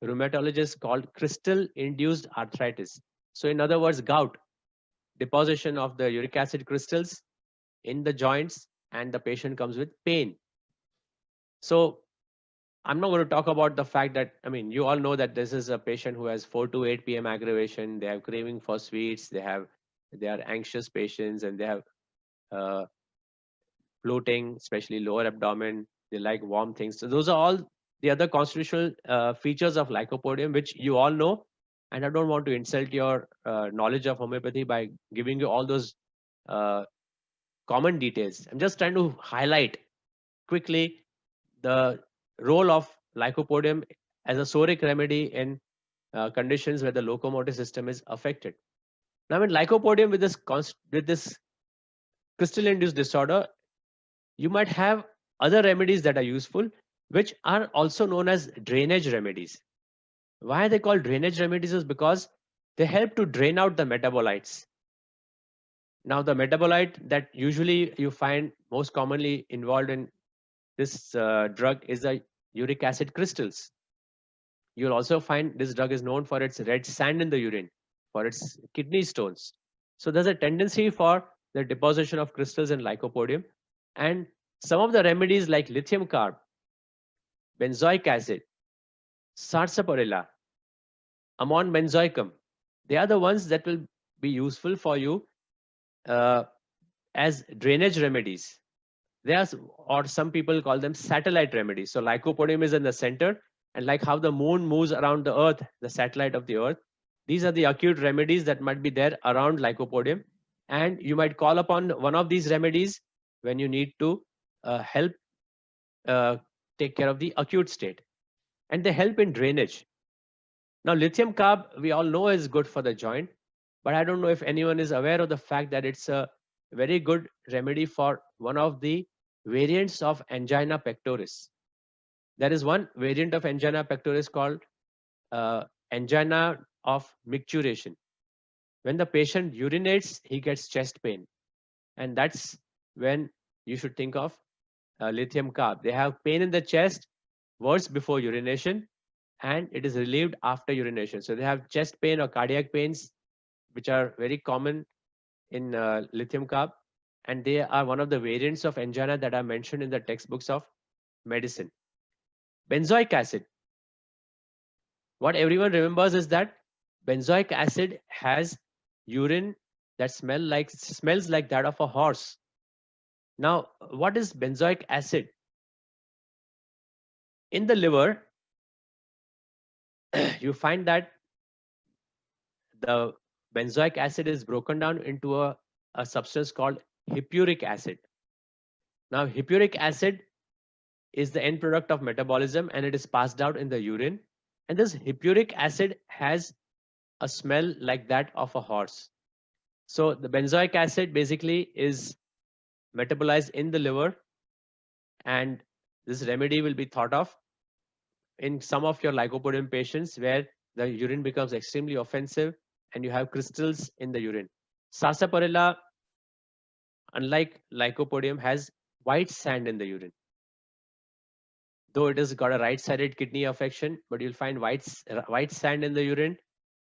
rheumatologists called crystal induced arthritis. So in other words, gout, deposition of the uric acid crystals in the joints, and the patient comes with pain. So I'm not going to talk about the fact that, I mean, you all know that this is a patient who has 4 to 8 p.m. aggravation. They have craving for sweets. They are anxious patients, and they have uh, bloating, especially lower abdomen. They like warm things. So those are all the other constitutional features of lycopodium, which you all know. And I don't want to insult your knowledge of homeopathy by giving you all those uh, common details. I'm just trying to highlight quickly the role of lycopodium as a psoric remedy in conditions where the locomotor system is affected. Now, in lycopodium with this crystal induced disorder, you might have other remedies that are useful, which are also known as drainage remedies. Why they call drainage remedies is because they help to drain out the metabolites. Now, the metabolite that usually you find most commonly involved in this drug is the uric acid crystals. You'll also find this drug is known for its red sand in the urine, for its kidney stones. So there's a tendency for the deposition of crystals in lycopodium. And some of the remedies like lithium carb, benzoic acid, sarsaparilla, ammon benzoicum, they are the ones that will be useful for you uh, as drainage remedies. They are, or some people call them satellite remedies. So lycopodium is in the center, and like how the moon moves around the earth, the satellite of the earth, these are the acute remedies that might be there around lycopodium. And you might call upon one of these remedies when you need to help uh, take care of the acute state. And they help in drainage. Now, lithium carb, we all know is good for the joint, but I don't know if anyone is aware of the fact that it's a very good remedy for one of the variants of angina pectoris. There is one variant of angina pectoris called angina of micturition. When the patient urinates, he gets chest pain. And that's when you should think of lithium carb. They have pain in the chest worse before urination, and it is relieved after urination. So they have chest pain or cardiac pains, which are very common in lithium carb, and they are one of the variants of angina that are mentioned in the textbooks of medicine. Benzoic acid. What everyone remembers is that benzoic acid has urine that smells like that of a horse. Now, what is benzoic acid? In the liver, you find that the benzoic acid is broken down into a substance called hippuric acid. Now, hippuric acid is the end product of metabolism, and it is passed out in the urine. And this hippuric acid has a smell like that of a horse. So the benzoic acid basically is metabolized in the liver, and this remedy will be thought of in some of your lycopodium patients where the urine becomes extremely offensive and you have crystals in the urine. Sarsaparilla, unlike Lycopodium, has white sand in the urine. Though it has got a right-sided kidney affection, but you'll find white sand in the urine,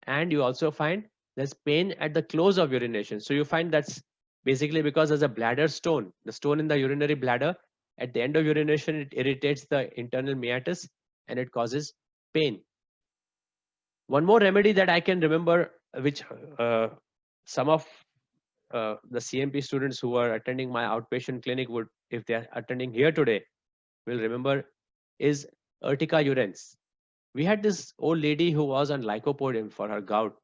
and you also find there's pain at the close of urination. So you find that's basically because there's a bladder stone, the stone in the urinary bladder. At the end of urination, it irritates the internal meatus and it causes pain. One more remedy that I can remember, which some of the CMP students who are attending my outpatient clinic would, if they are attending here today, will remember, is Urtica urens. We had this old lady who was on Lycopodium for her gout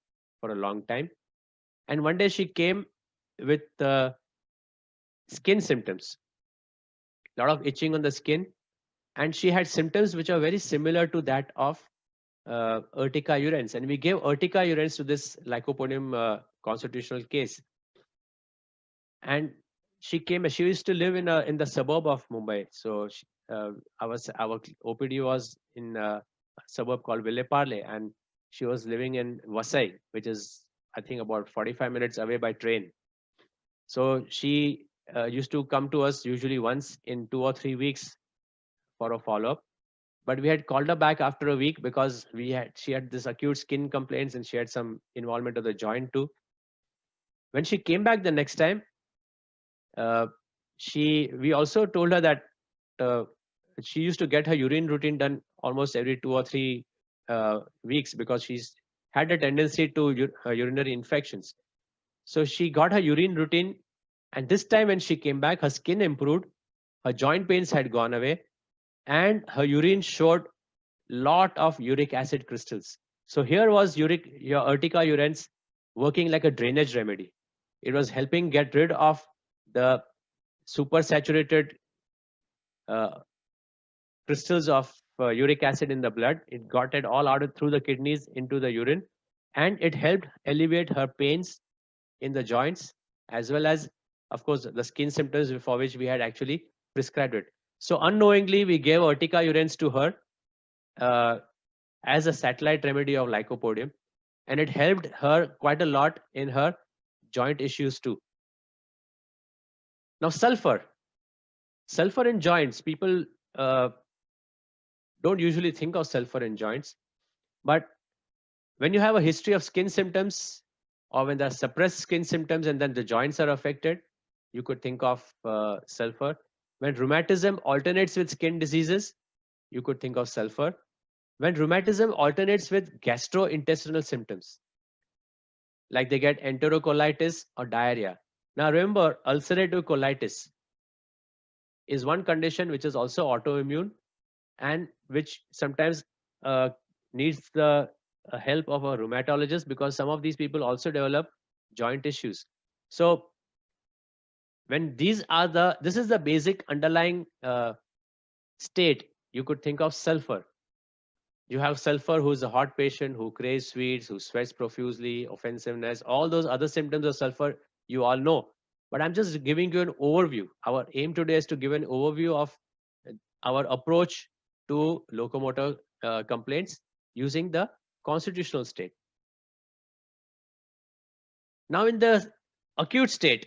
for a long time. And one day she came with skin symptoms, a lot of itching on the skin. And she had symptoms which are very similar to that of Urtica urens. And we gave Urtica urens to this Lycopodium constitutional case. And she used to live in the suburb of Mumbai. So our OPD was in a suburb called Villeparle, and she was living in Vasai, which is, I think, about 45 minutes away by train. So she used to come to us usually once in 2 or 3 weeks for a follow-up. But we had called her back after a week because she had this acute skin complaints and she had some involvement of the joint too. When she came back the next time, we also told her that she used to get her urine routine done almost every 2 or 3 weeks because she's had a tendency to urinary infections. So she got her urine routine, and this time when she came back, her skin improved, her joint pains had gone away, and her urine showed lot of uric acid crystals. So here was your Urtica urens working like a drainage remedy. It was helping get rid of the supersaturated crystals of uric acid in the blood. It got it all out through the kidneys into the urine, and it helped alleviate her pains in the joints, as well as, of course, the skin symptoms for which we had actually prescribed it. So unknowingly, we gave Urtica urens to her as a satellite remedy of Lycopodium, and it helped her quite a lot in her joint issues too. Now, sulfur in joints, people don't usually think of sulfur in joints, but when you have a history of skin symptoms, or when there are suppressed skin symptoms and then the joints are affected, you could think of sulfur. When rheumatism alternates with skin diseases, you could think of sulfur. When rheumatism alternates with gastrointestinal symptoms, like they get enterocolitis or diarrhea. Now remember, ulcerative colitis is one condition which is also autoimmune and which sometimes needs the help of a rheumatologist, because some of these people also develop joint issues. So when this is the basic underlying state, you could think of sulfur. You have sulfur who's a hot patient, who craves sweets, who sweats profusely, offensiveness, all those other symptoms of sulfur you all know. But I'm just giving you an overview. Our aim today is to give an overview of our approach to locomotor complaints using the constitutional state. Now in the acute state,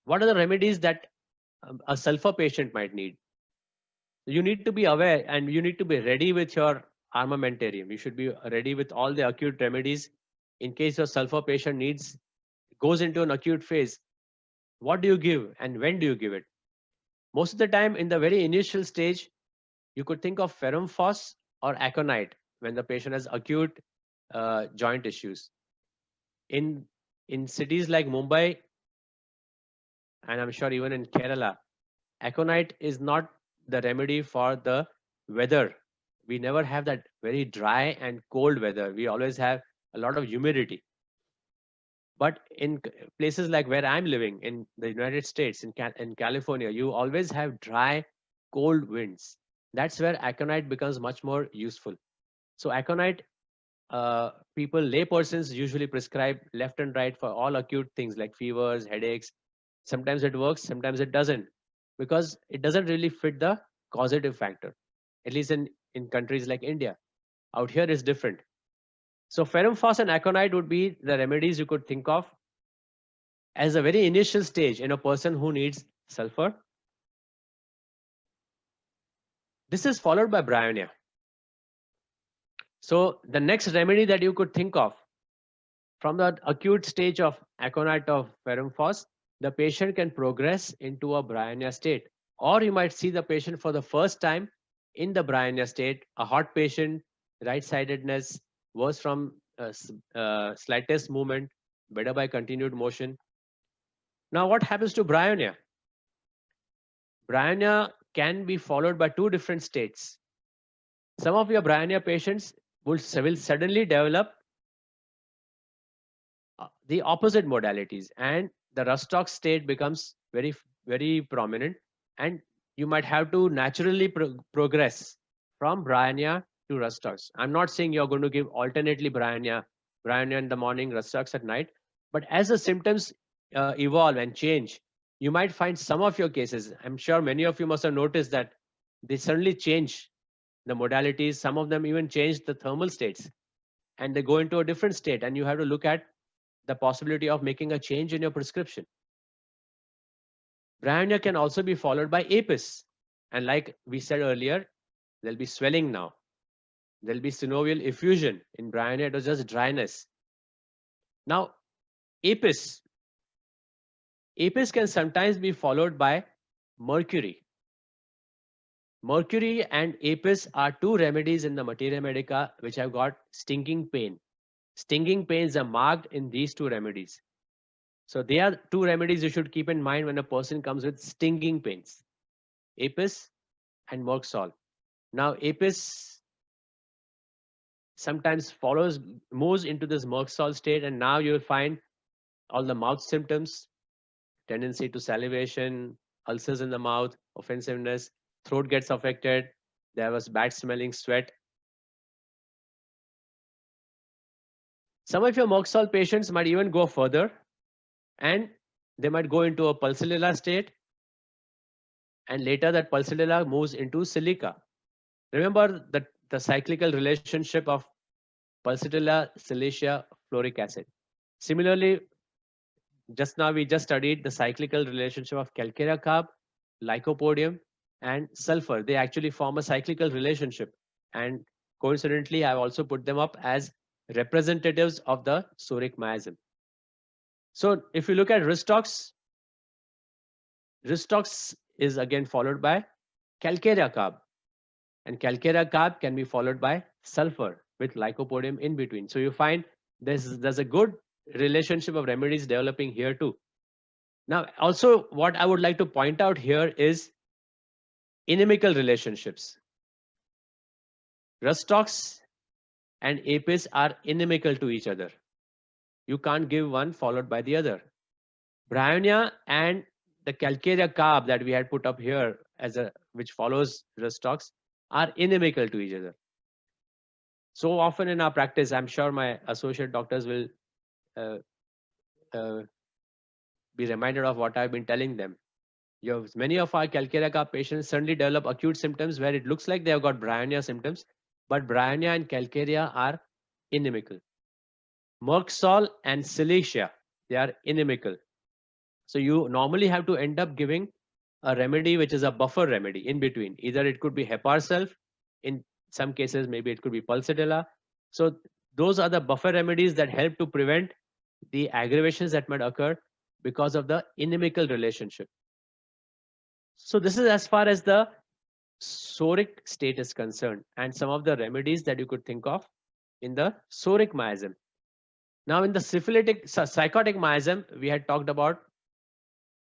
what are the remedies that a sulfur patient might need? You need to be aware and you need to be ready with your armamentarium. You should be ready with all the acute remedies in case your sulfur patient goes into an acute phase. What do you give and when do you give it? Most of the time in the very initial stage, you could think of ferrum phos or aconite when the patient has acute joint issues. In cities like Mumbai, and I'm sure even in Kerala, aconite is not the remedy for the weather. We never have that very dry and cold weather. We always have a lot of humidity. But in places like where I'm living in the United States, in California, you always have dry, cold winds. That's where aconite becomes much more useful. So aconite, people, lay persons usually prescribe left and right for all acute things like fevers, headaches. Sometimes it works, sometimes it doesn't, because it doesn't really fit the causative factor, at least in countries like India. Out here is different. So ferrum phos and aconite would be the remedies you could think of as a very initial stage in a person who needs sulfur. This is followed by bryonia. So the next remedy that you could think of from the acute stage of aconite of ferrum phos, the patient can progress into a bryonia state. Or you might see the patient for the first time in the bryonia state, a hot patient, right-sidedness, worse from slightest movement, better by continued motion. Now, what happens to bryonia? Bryonia can be followed by two different states. Some of your bryonia patients will suddenly develop the opposite modalities, and the Rustock state becomes very prominent, and you might have to naturally progress from bryonia to Rustocks. I'm not saying you're going to give alternately bryonia in the morning, Rustocks at night, but as the symptoms evolve and change, you might find some of your cases, I'm sure many of you must have noticed that they suddenly change the modalities. Some of them even change the thermal states, and they go into a different state, and you have to look at the possibility of making a change in your prescription. Bryonia can also be followed by apis. And like we said earlier, there'll be swelling now. There'll be synovial effusion. In bryonia, it was just dryness. Now, apis. Apis can sometimes be followed by mercury. Mercury and apis are two remedies in the Materia Medica which have got stinging pain. Stinging pains are marked in these two remedies. So there are two remedies you should keep in mind when a person comes with stinging pains: apis and Merck salt. Now, apis sometimes moves into this Merck salt state, and now you'll find all the mouth symptoms, tendency to salivation, ulcers in the mouth, offensiveness, throat gets affected, there was bad smelling sweat. Some of your Merck salt patients might even go further, and they might go into a pulsatilla state, and later that pulsatilla moves into silica. Remember the cyclical relationship of pulsatilla, silicia, fluoric acid. Similarly, just now we just studied the cyclical relationship of calcarea carb, lycopodium, and sulfur. They actually form a cyclical relationship. And coincidentally, I've also put them up as representatives of the soric miasm. So if you look at Ristox is again followed by calcarea carb. And calcarea carb can be followed by sulfur with lycopodium in between. So you find there's a good relationship of remedies developing here too. Now, also what I would like to point out here is inimical relationships. Rustox and apis are inimical to each other. You can't give one followed by the other. Bryonia and the calcarea carb that we had put up here which follows Rustox are inimical to each other. So often in our practice, I'm sure my associate doctors will be reminded of what I've been telling them. Many of our calcarea carb patients suddenly develop acute symptoms where it looks like they have got bryonia symptoms, but bryonia and calcarea are inimical. Merck salt and silicia, they are inimical. So you normally have to end up giving a remedy which is a buffer remedy in between. Either it could be Heparsulf, in some cases maybe it could be Pulsatilla. So those are the buffer remedies that help to prevent the aggravations that might occur because of the inimical relationship. So this is as far as the soric state is concerned, and some of the remedies that you could think of in the soric miasm. Now in the psychotic miasm, we had talked about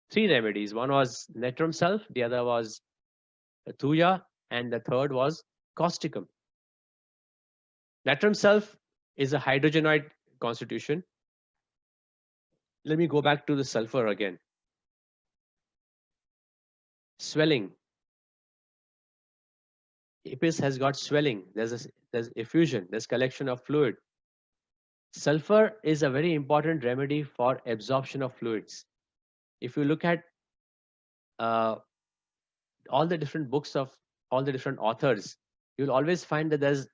three remedies. One was natrum sulf, the other was thuja, and the third was causticum. Natrum sulf is a hydrogenoid constitution. Let me go back to the sulfur again. Swelling. Apis has got swelling. There's effusion. There's collection of fluid. Sulfur is a very important remedy for absorption of fluids. If you look at all the different books of all the different authors, you'll always find that there's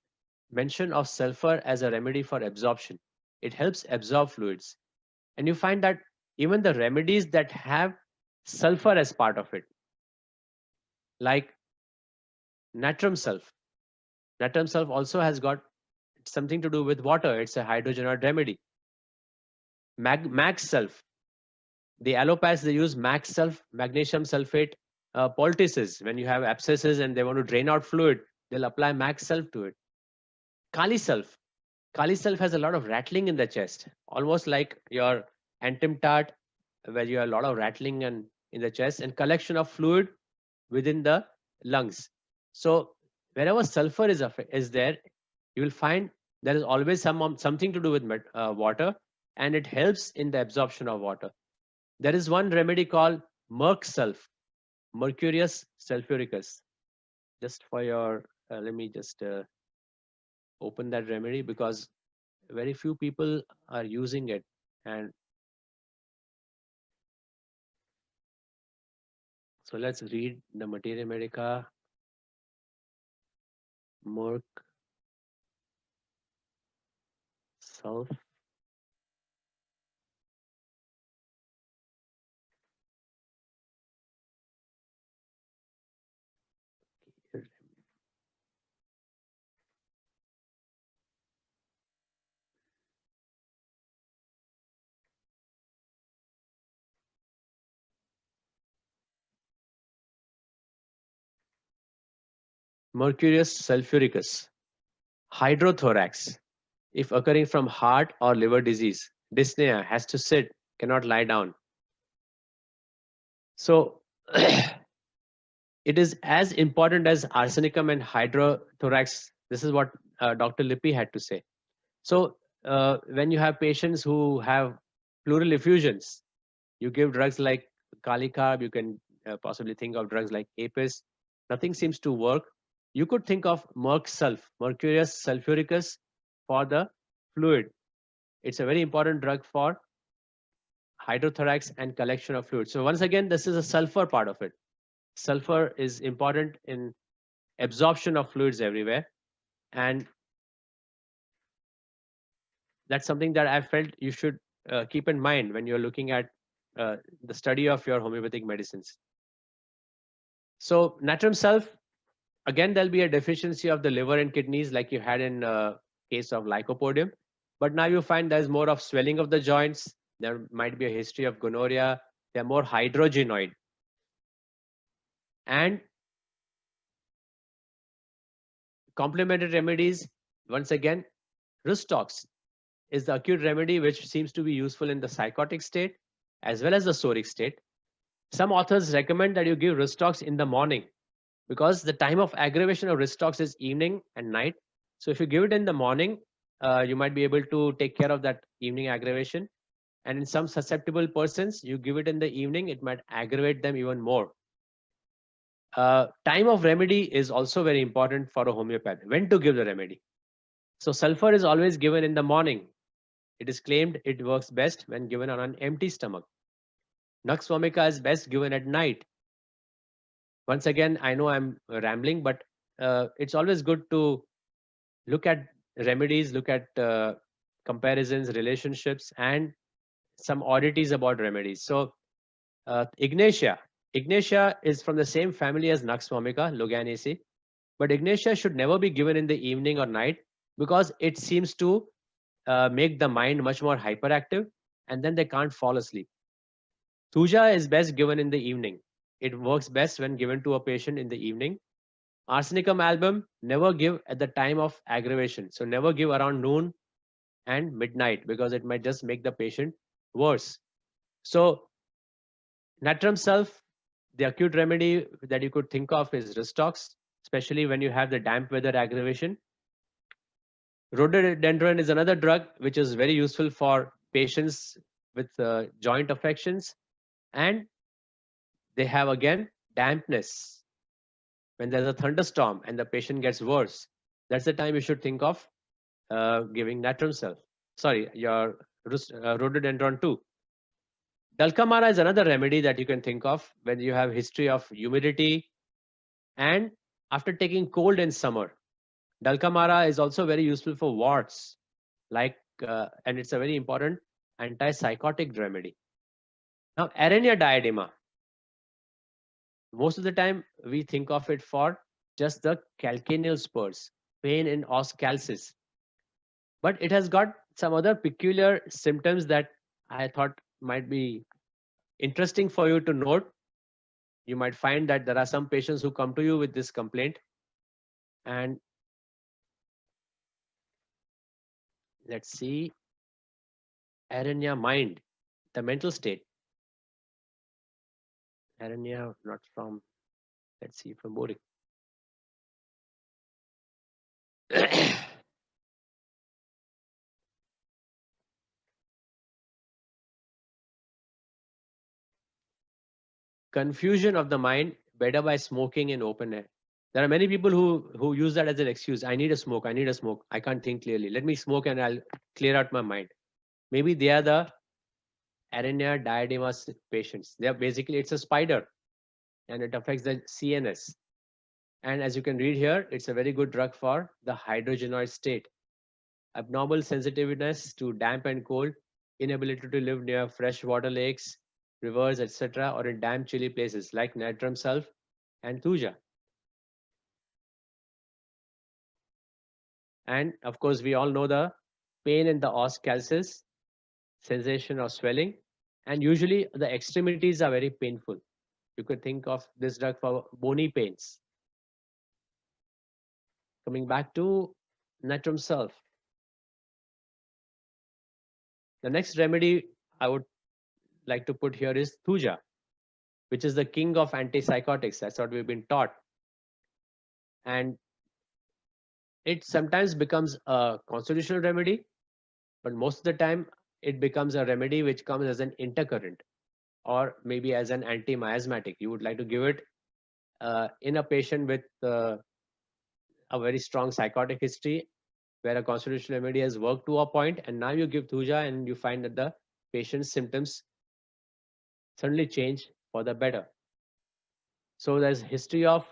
mention of sulfur as a remedy for absorption. It helps absorb fluids. And you find that even the remedies that have sulfur as part of it, like natrum sulf. Natrum sulf also has got something to do with water. It's a hydrogenoid remedy. Max sulf. The allopaths, they use max sulf, magnesium sulfate poultices. When you have abscesses and they want to drain out fluid, they'll apply max sulf to it. Kali sulf. Kali sulf has a lot of rattling in the chest, almost like your antimtart, where you have a lot of rattling and in the chest and collection of fluid within the lungs. So wherever sulfur is there, you will find there is always something to do with water, and it helps in the absorption of water. There is one remedy called Merc sulf, Mercurius sulfuricus. Just for your, let me just open that remedy, because very few people are using it. And so let's read the Materia Medica. Merc sulf. Mercurius sulfuricus. Hydrothorax. If occurring from heart or liver disease, dyspnea, has to sit, cannot lie down. So it is as important as arsenicum and hydrothorax. This is what Dr. Lippi had to say. So when you have patients who have pleural effusions, you give drugs like Kalicarb, you can possibly think of drugs like Apis. Nothing seems to work. You could think of Merc sulf, Mercurius sulfuricus, for the fluid. It's a very important drug for hydrothorax and collection of fluid. So once again, this is a sulfur part of it. Sulfur is important in absorption of fluids everywhere. And that's something that I felt you should keep in mind when you're looking at the study of your homeopathic medicines. So natrum sulf, again, there'll be a deficiency of the liver and kidneys like you had in case of lycopodium. But now you find there's more of swelling of the joints. There might be a history of gonorrhea. They're more hydrogenoid. And complementary remedies, once again, Rustox is the acute remedy which seems to be useful in the psychotic state as well as the soric state. Some authors recommend that you give Rustox in the morning because the time of aggravation of Rustox is evening and night. So if you give it in the morning, you might be able to take care of that evening aggravation. And in some susceptible persons, you give it in the evening, it might aggravate them even more. Time of remedy is also very important for a homeopath. When to give the remedy? So sulfur is always given in the morning. It is claimed it works best when given on an empty stomach. Nux vomica is best given at night. Once again, I know I'm rambling, but it's always good to look at remedies, look at comparisons, relationships, and some oddities about remedies. So Ignatia. Ignatia is from the same family as Nux vomica, Luganaceae. But Ignatia should never be given in the evening or night because it seems to make the mind much more hyperactive and then they can't fall asleep. Thuja is best given in the evening. It works best when given to a patient in the evening. Arsenicum album, never give at the time of aggravation. So never give around noon and midnight because it might just make the patient worse. So natrum sulf, the acute remedy that you could think of is Rustox, especially when you have the damp weather aggravation. Rhododendron is another drug which is very useful for patients with joint affections, and they have again dampness. When there's a thunderstorm and the patient gets worse, that's the time you should think of giving natrum sulf. Sorry, your rhododendron too. Dulcamara is another remedy that you can think of when you have history of humidity and after taking cold in summer. Dulcamara is also very useful for warts, and it's a very important antipsychotic remedy. Now, Aranya diadema. Most of the time, we think of it for just the calcaneal spurs, pain in os calcis. But it has got some other peculiar symptoms that I thought might be interesting for you to note. You might find that there are some patients who come to you with this complaint, and let's see, Aranya mind, the mental state. Aranya, not from, let's see, from Boring. Confusion of the mind, better by smoking in open air. There are many people who use that as an excuse. I need a smoke. I need a smoke. I can't think clearly. Let me smoke and I'll clear out my mind. Maybe they are the Aranya diadema patients. They are basically, it's a spider and it affects the CNS. And as you can read here, it's a very good drug for the hydrogenoid state. Abnormal sensitiveness to damp and cold, inability to live near freshwater lakes, rivers, etc., or in damp, chilly places like natrum sulf and thuja. And of course, we all know the pain in the os calcis, sensation of swelling, and usually the extremities are very painful. You could think of this drug for bony pains. Coming back to natrum sulf. The next remedy I would like to put here is thuja, which is the king of antipsychotics. That's what we've been taught. And it sometimes becomes a constitutional remedy, but most of the time it becomes a remedy which comes as an intercurrent or maybe as an anti-miasmatic. You would like to give it in a patient with a very strong psychotic history where a constitutional remedy has worked to a point, and now you give thuja and you find that the patient's symptoms suddenly change for the better. So there's history of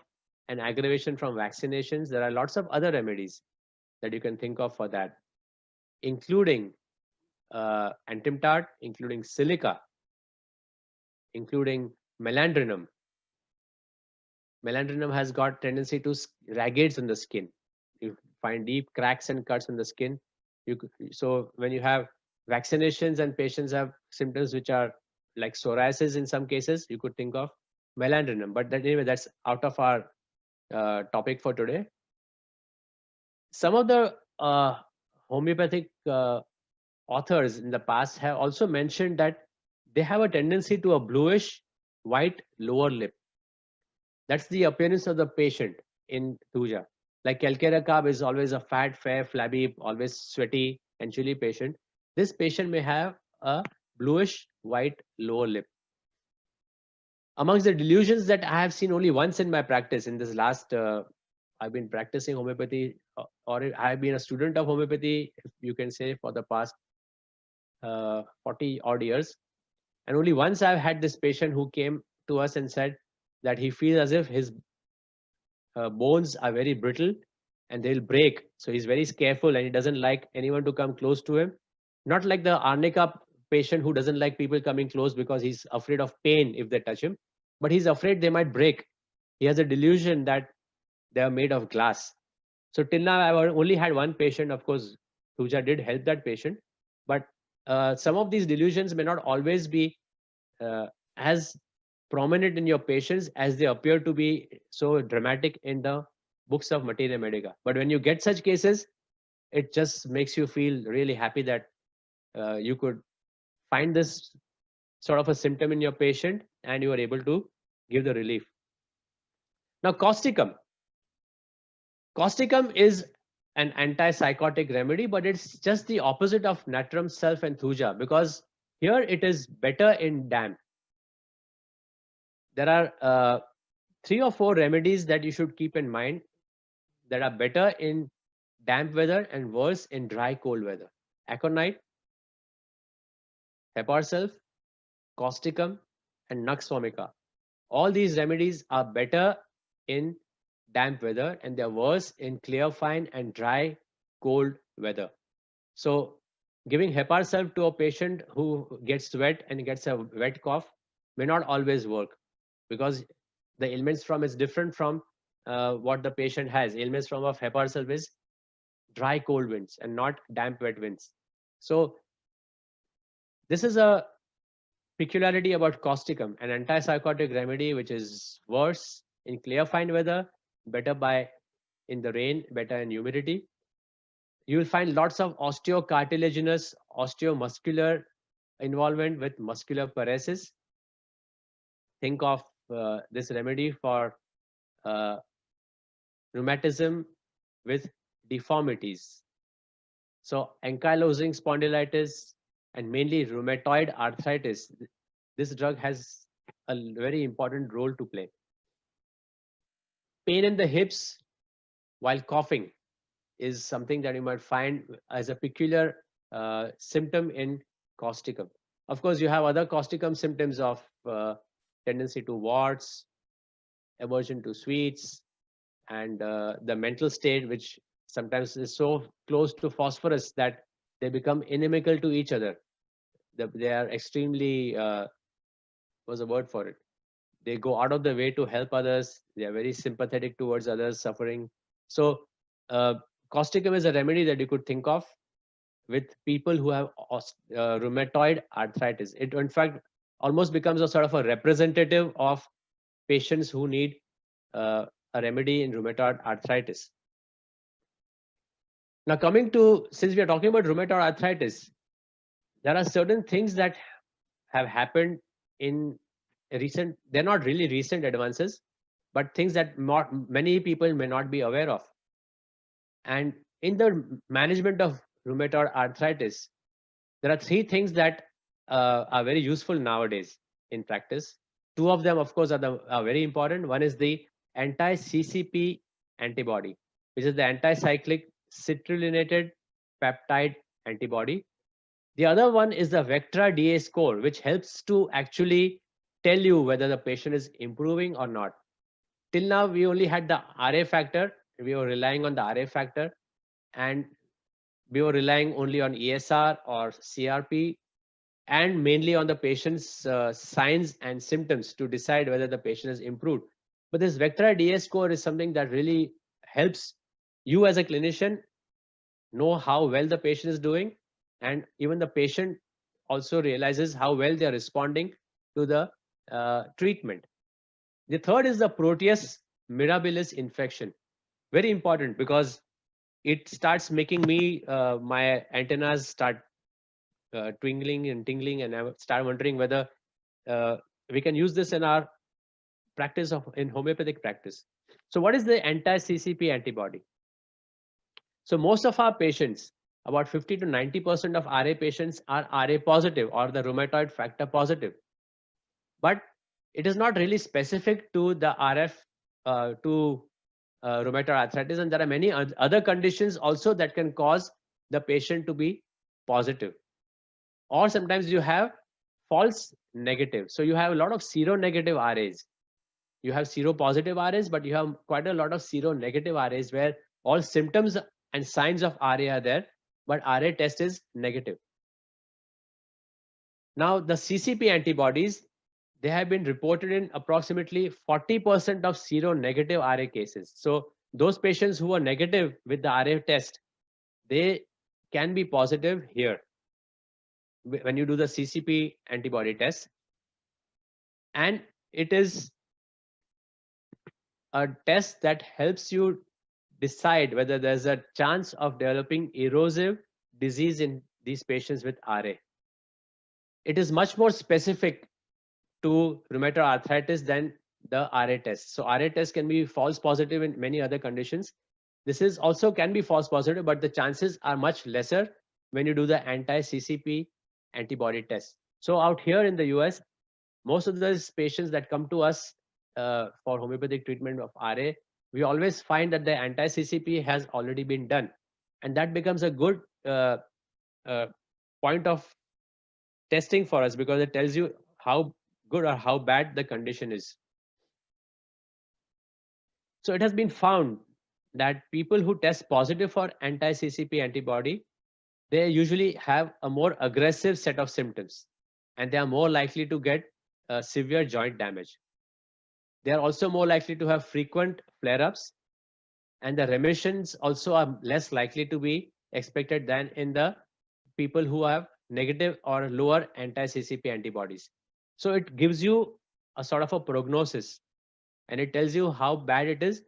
an aggravation from vaccinations. There are lots of other remedies that you can think of for that, including antimtard, including silica, including melandrinum. Melandrinum has got tendency to raggeds in the skin. You find deep cracks and cuts in the skin. So when you have vaccinations and patients have symptoms which are like psoriasis in some cases, you could think of melandrinum. But that, anyway, that's out of our topic for today. Some of the homeopathic authors in the past have also mentioned that they have a tendency to a bluish white lower lip. That's the appearance of the patient in thuja. Like calcarea carb is always a fat, fair, flabby, always sweaty and chilly patient. This patient may have a bluish white lower lip. Amongst the delusions that I have seen only once in my practice in this last, I've been practicing homeopathy or I've been a student of homeopathy, if you can say, for the past 40 odd years. And only once I've had this patient who came to us and said that he feels as if his bones are very brittle and they'll break. So he's very careful and he doesn't like anyone to come close to him. Not like the arnica patient who doesn't like people coming close because he's afraid of pain if they touch him, but he's afraid they might break. He has a delusion that they are made of glass. So till now, I've only had one patient. Of course, thuja did help that patient, but some of these delusions may not always be as prominent in your patients as they appear to be so dramatic in the books of Materia Medica. But when you get such cases, it just makes you feel really happy that you could find this sort of a symptom in your patient and you are able to give the relief. Now, causticum. Causticum is an antipsychotic remedy, but it's just the opposite of natrum sulf and thuja, because here it is better in damp. There are 3 or 4 remedies that you should keep in mind that are better in damp weather and worse in dry, cold weather. Aconite, Hepar sulf, causticum, and Nux vomica. All these remedies are better in damp weather and they're worse in clear, fine, and dry, cold weather. So giving Hepar sulf to a patient who gets wet and gets a wet cough may not always work, because the ailments from is different from what the patient has. Ailments from of HEPA herself is dry cold winds and not damp wet winds. So this is a peculiarity about causticum, an antipsychotic remedy which is worse in clear fine weather, better by in the rain, better in humidity. You will find lots of osteocartilaginous, osteomuscular involvement with muscular paresis. Think of this remedy for uh, rheumatism with deformities. So ankylosing spondylitis and mainly rheumatoid arthritis, this drug has a very important role to play. Pain in the hips while coughing is something that you might find as a peculiar symptom in causticum. Of course, you have other causticum symptoms of tendency to warts, aversion to sweets, and the mental state, which sometimes is so close to phosphorus that they become inimical to each other. They are extremely, what's the word for it? They go out of the way to help others. They are very sympathetic towards others suffering. So causticum is a remedy that you could think of with people who have rheumatoid arthritis. It, in fact, almost becomes a sort of a representative of patients who need a remedy in rheumatoid arthritis. Now, coming to, since we are talking about rheumatoid arthritis, there are certain things that have happened in recent, they're not really recent advances, but things that many people may not be aware of. And in the management of rheumatoid arthritis, there are three things that are very useful nowadays in practice. Two of them, of course, are very important. One is the anti-CCP antibody, which is the anti-cyclic citrullinated peptide antibody. The other one is the Vectra DA score, which helps to actually tell you whether the patient is improving or not. Till now, we only had the RA factor. We were relying on the RA factor, and we were relying only on ESR or CRP, and mainly on the patient's signs and symptoms to decide whether the patient has improved. But this Vectra DA score is something that really helps you as a clinician know how well the patient is doing, and even the patient also realizes how well they are responding to the treatment. The third is the Proteus mirabilis infection. Very important, because it starts making me, my antennas start twinkling and tingling, and I start wondering whether we can use this in our practice of in homeopathic practice. So what is the anti-CCP antibody? So most of our patients, about 50 to 90% of RA patients are RA positive or the rheumatoid factor positive. But it is not really specific to the RF, to rheumatoid arthritis, and there are many other conditions also that can cause the patient to be positive. Or sometimes you have false negative. So you have a lot of seronegative RAs. You have seropositive RAs, but you have quite a lot of seronegative RAs where all symptoms and signs of RA are there, but RA test is negative. Now, the CCP antibodies, they have been reported in approximately 40% of seronegative RA cases. So those patients who are negative with the RA test, they can be positive here when you do the CCP antibody test. And it is a test that helps you decide whether there's a chance of developing erosive disease in these patients with RA. It is much more specific to rheumatoid arthritis than the RA test. So RA test can be false positive in many other conditions. This is also can be false positive, but the chances are much lesser when you do the anti-CCP antibody test. So out here in the US, most of those patients that come to us for homeopathic treatment of RA, we always find that the anti-CCP has already been done. And that becomes a good point of testing for us, because it tells you how good or how bad the condition is. So it has been found that people who test positive for anti-CCP antibody, they usually have a more aggressive set of symptoms, and they are more likely to get severe joint damage. They are also more likely to have frequent flare-ups, and the remissions also are less likely to be expected than in the people who have negative or lower anti-CCP antibodies. So it gives you a sort of a prognosis, and it tells you how bad it is.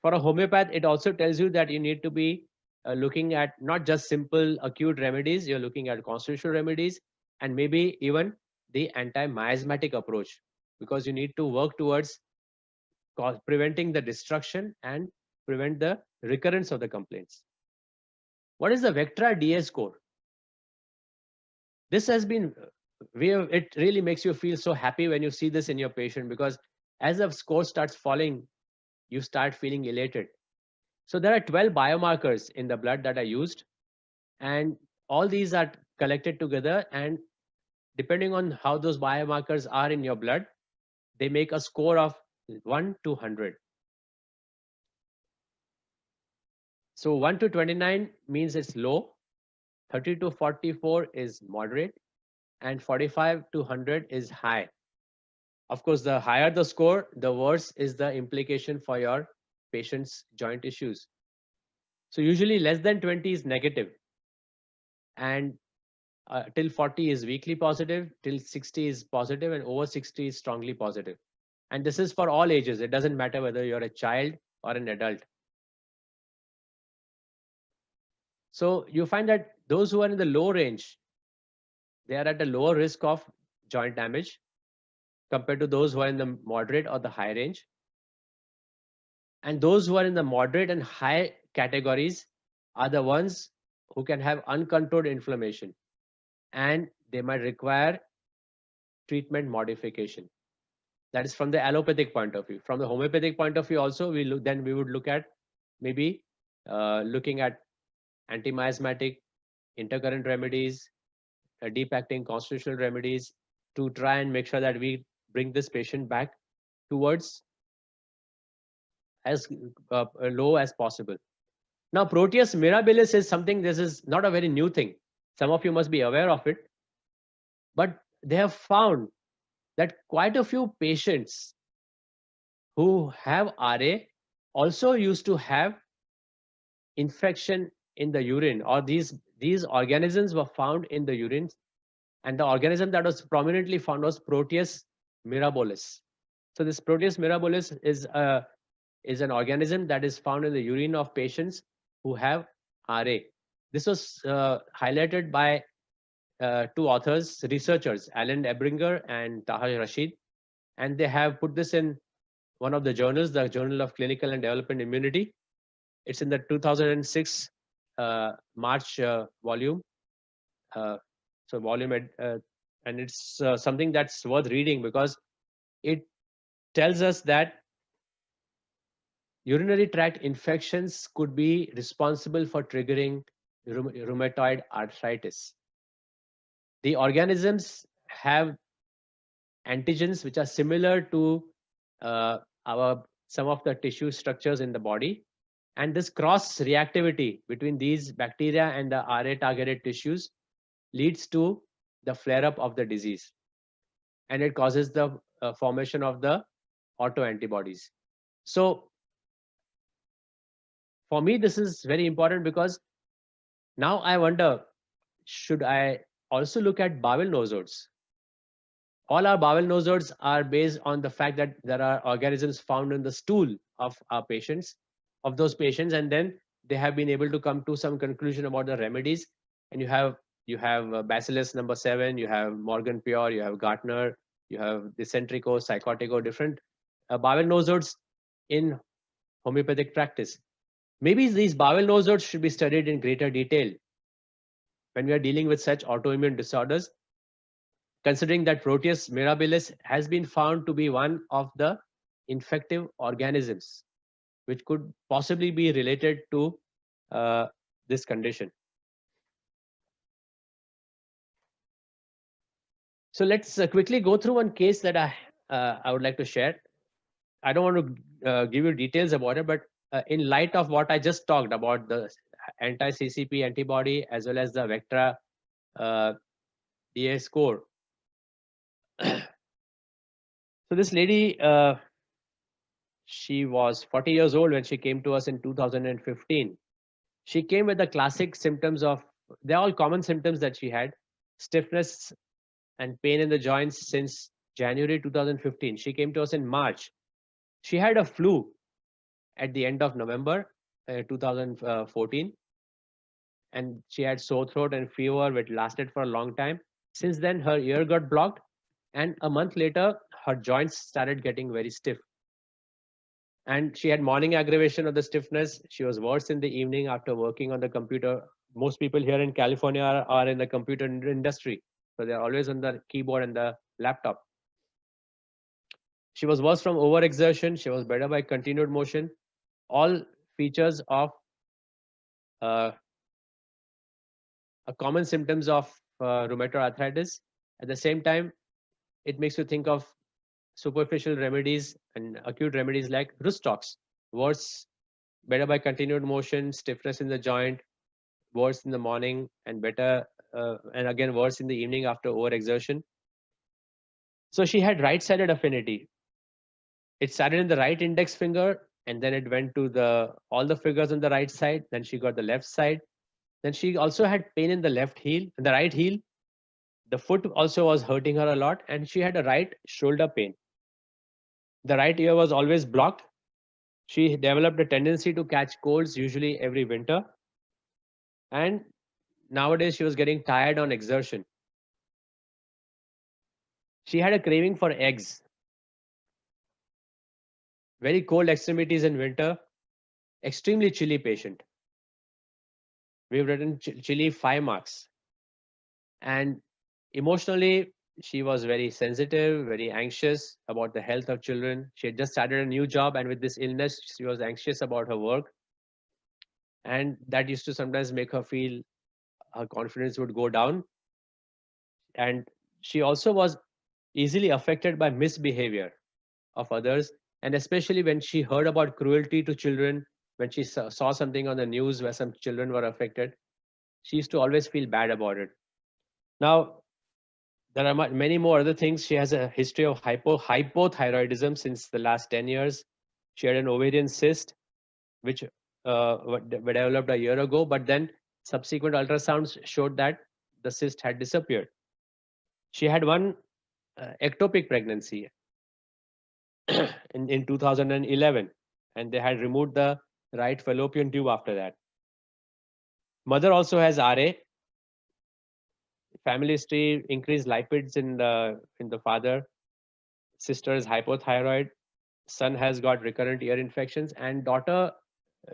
For a homeopath, it also tells you that you need to be looking at not just simple acute remedies, you're looking at constitutional remedies and maybe even the anti-miasmatic approach, because you need to work towards preventing the destruction and prevent the recurrence of the complaints. What is the Vectra DA score? This has been, it really makes you feel so happy when you see this in your patient, because as the score starts falling, you start feeling elated. So there are 12 biomarkers in the blood that are used, and all these are collected together, and depending on how those biomarkers are in your blood, they make a score of 1 to 100. So 1 to 29 means it's low, 30 to 44 is moderate, and 45 to 100 is high. Of course, the higher the score, the worse is the implication for your patient's joint issues. So usually less than 20 is negative, and till 40 is weakly positive, till 60 is positive, and over 60 is strongly positive. And this is for all ages. It doesn't matter whether you're a child or an adult. So you find that those who are in the low range, they are at a lower risk of joint damage compared to those who are in the moderate or the high range. And those who are in the moderate and high categories are the ones who can have uncontrolled inflammation, and they might require treatment modification. That is from the allopathic point of view. From the homeopathic point of view also, we would look at maybe looking at anti-miasmatic, intercurrent remedies, deep acting constitutional remedies to try and make sure that we bring this patient back towards as low as possible. Now, Proteus mirabilis is something, this is not a very new thing. Some of you must be aware of it, but they have found that quite a few patients who have RA also used to have infection in the urine, or these organisms were found in the urine, and the organism that was prominently found was Proteus mirabilis. So this Proteus mirabilis is an organism that is found in the urine of patients who have RA. This was highlighted by two authors, researchers, Alan Ebringer and Taha Rashid, and they have put this in one of the journals, the Journal of Clinical and Development Immunity. It's in the 2006 March volume. So volume, and it's something that's worth reading because it tells us that urinary tract infections could be responsible for triggering rheumatoid arthritis. The organisms have antigens which are similar to some of the tissue structures in the body, and this cross reactivity between these bacteria and the RA targeted tissues leads to the flare up of the disease, and it causes the formation of the autoantibodies. So for me, this is very important because now I wonder, should I also look at bowel nosodes? All our bowel nosodes are based on the fact that there are organisms found in the stool of our patients, of those patients, and then they have been able to come to some conclusion about the remedies. And you have Bacillus number 7, you have Morgan Pure, you have Gartner, you have Dicentrico, Psychotico, different bowel nosodes in homeopathic practice. Maybe these bowel nosodes should be studied in greater detail when we are dealing with such autoimmune disorders, considering that Proteus mirabilis has been found to be one of the infective organisms which could possibly be related to this condition. So let's quickly go through one case that I would like to share. I don't want to give you details about it, but in light of what I just talked about, the anti-CCP antibody as well as the Vectra DA score, So this lady, she was 40 years old when she came to us in 2015. She came with the classic symptoms of, they're all common symptoms that she had: stiffness and pain in the joints since January 2015. She came to us in March. She had a flu at the end of November 2014, and she had sore throat and fever which lasted for a long time. Since then, her ear got blocked, and a month later, her joints started getting very stiff. And she had morning aggravation of the stiffness. She was worse in the evening after working on the computer. Most people here in California are in the computer industry, so they're always on the keyboard and the laptop. She was worse from overexertion. She was better by continued motion. All features of uh, common symptoms of rheumatoid arthritis. At the same time, it makes you think of superficial remedies and acute remedies like Rustox. Worse, better by continued motion, stiffness in the joint, worse in the morning, and better, and again worse in the evening after overexertion. So she had right-sided affinity. It started in the right index finger, and then it went to the all the fingers on the right side. Then she got the left side. Then she also had pain in the left heel, in the right heel. The foot also was hurting her a lot, and she had a right shoulder pain. The right ear was always blocked. She developed a tendency to catch colds, usually every winter. And nowadays, she was getting tired on exertion. She had a craving for eggs. Very cold extremities in winter. Extremely chilly patient. We've written chilly 5 marks. And emotionally, she was very sensitive, very anxious about the health of children. She had just started a new job, and with this illness, she was anxious about her work. And that used to sometimes make her feel her confidence would go down. And she also was easily affected by misbehavior of others, and especially when she heard about cruelty to children, when she saw something on the news where some children were affected, she used to always feel bad about it. Now, there are many more other things. She has a history of hypothyroidism since the last 10 years. She had an ovarian cyst, which developed a year ago, but then subsequent ultrasounds showed that the cyst had disappeared. She had one ectopic pregnancy in 2011, and they had removed the right fallopian tube after that. Mother also has RA. Family history: increased lipids in the father. Sister is hypothyroid. Son has got recurrent ear infections, and daughter,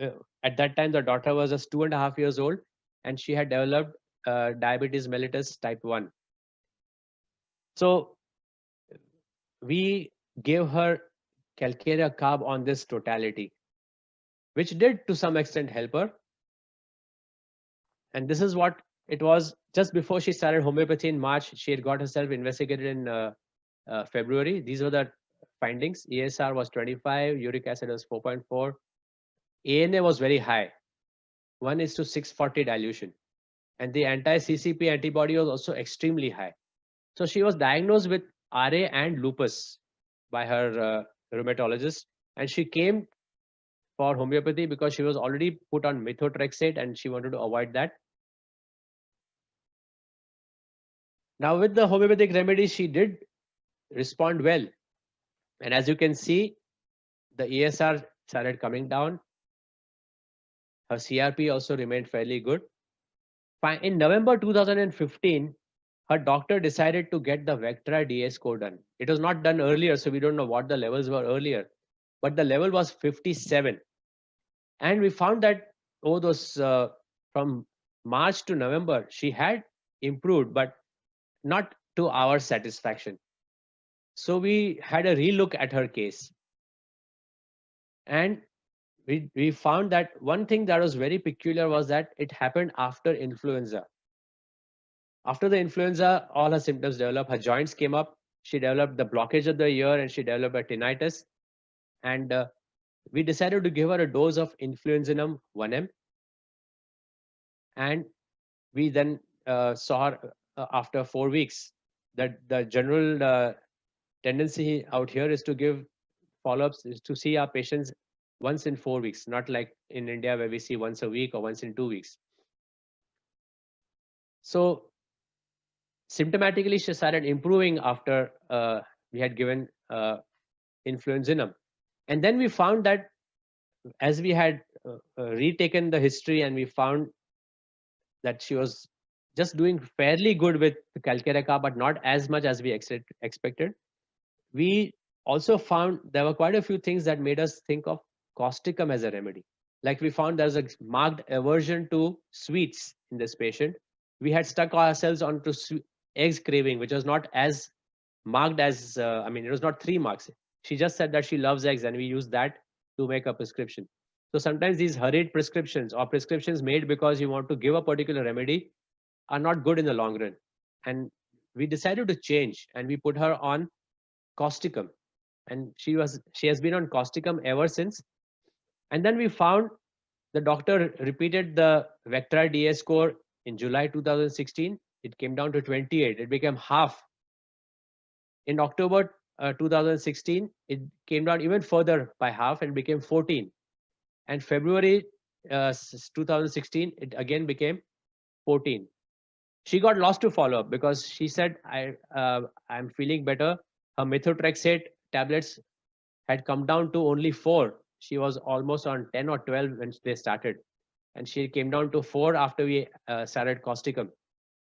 uh, at that time the daughter was just 2.5 years old, and she had developed diabetes mellitus type 1. So we gave her calcarea carb on this totality, which did to some extent help her. And this is what it was just before she started homeopathy in March. She had got herself investigated in February. These were the findings. ESR was 25, uric acid was 4.4, ANA was very high, 1:640 dilution, and the anti-CCP antibody was also extremely high. So she was diagnosed with RA and lupus by her rheumatologist, and she came for homeopathy because she was already put on methotrexate and she wanted to avoid that. Now, with the homeopathic remedies, she did respond well. And as you can see, the ESR started coming down. Her CRP also remained fairly good. In November 2015, her doctor decided to get the Vectra DS score done. It was not done earlier, so we don't know what the levels were earlier, but the level was 57. And we found that, oh, those from March to November, she had improved, but not to our satisfaction. So we had a relook at her case. And we found that one thing that was very peculiar was that it happened after influenza. After the influenza, all her symptoms developed. Her joints came up. She developed the blockage of the ear and she developed a tinnitus. And we decided to give her a dose of influenzinum 1M. And we then saw her after 4 weeks that the general tendency out here is to give follow-ups, is to see our patients once in 4 weeks, not like in India where we see once a week or once in 2 weeks. So symptomatically, she started improving after we had given influenzinum. And then we found that as we had retaken the history, and we found that she was just doing fairly good with Calcarea, but not as much as we expected. We also found there were quite a few things that made us think of causticum as a remedy. Like we found there's a marked aversion to sweets in this patient. We had stuck ourselves onto eggs craving, which was not as marked as, I mean, it was not 3 marks. She just said that she loves eggs, and we used that to make a prescription. So sometimes these hurried prescriptions or prescriptions made because you want to give a particular remedy are not good in the long run. And we decided to change, and we put her on causticum, and she has been on causticum ever since. And then we found the doctor repeated the Vectra DA score in July 2016. It came down to 28. It became half. In October 2016, it came down even further by half and became 14. And February 2016, it again became 14. She got lost to follow up because she said, I'm feeling better. Her methotrexate tablets had come down to only 4. She was almost on 10 or 12 when they started. And she came down to 4 after we started causticum.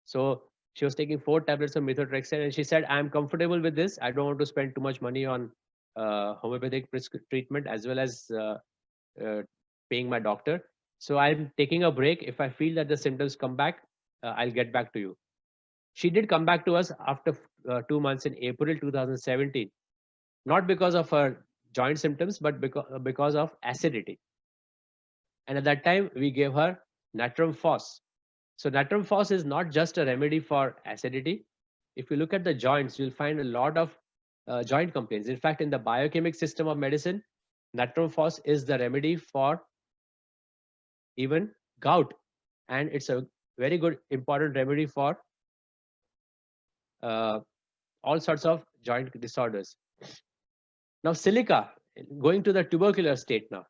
So she was taking 4 tablets of methotrexate, and she said, I'm comfortable with this. I don't want to spend too much money on homeopathic treatment as well as paying my doctor. So I'm taking a break. If I feel that the symptoms come back, I'll get back to you. She did come back to us after 2 months in April 2017, not because of her joint symptoms, but because of acidity. And at that time, we gave her natrum phos. So natrum phos is not just a remedy for acidity. If you look at the joints, you'll find a lot of joint complaints. In fact, in the biochemic system of medicine, natrum phos is the remedy for even gout, and it's a very good important remedy for all sorts of joint disorders. Now silica, going to the tubercular state now.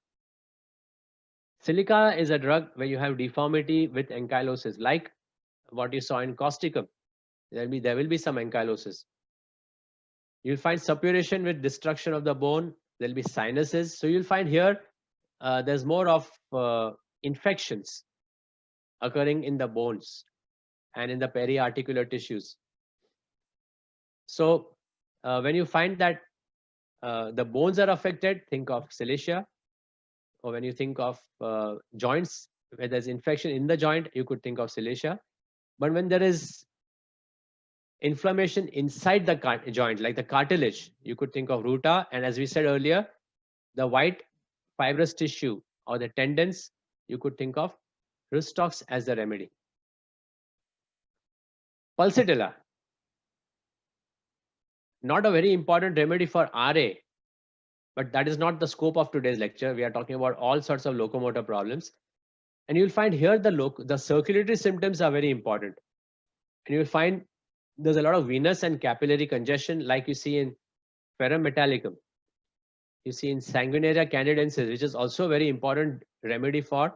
Silica is a drug where you have deformity with ankylosis, like what you saw in causticum. There will be some ankylosis. You'll find suppuration with destruction of the bone. There'll be sinuses. So you'll find here there's more of infections occurring in the bones and in the periarticular tissues. So when you find that the bones are affected, think of Cilicia. Or when you think of joints, where there's infection in the joint, you could think of Cilicia. But when there is inflammation inside the joint, like the cartilage, you could think of Ruta. And as we said earlier, the white fibrous tissue or the tendons, you could think of Rustox as the remedy. Pulsatilla, not a very important remedy for RA, but that is not the scope of today's lecture. We are talking about all sorts of locomotor problems. And you'll find here the circulatory symptoms are very important. And you'll find there's a lot of venous and capillary congestion, like you see in Ferrum metallicum. You see in Sanguinaria canadensis, which is also a very important remedy for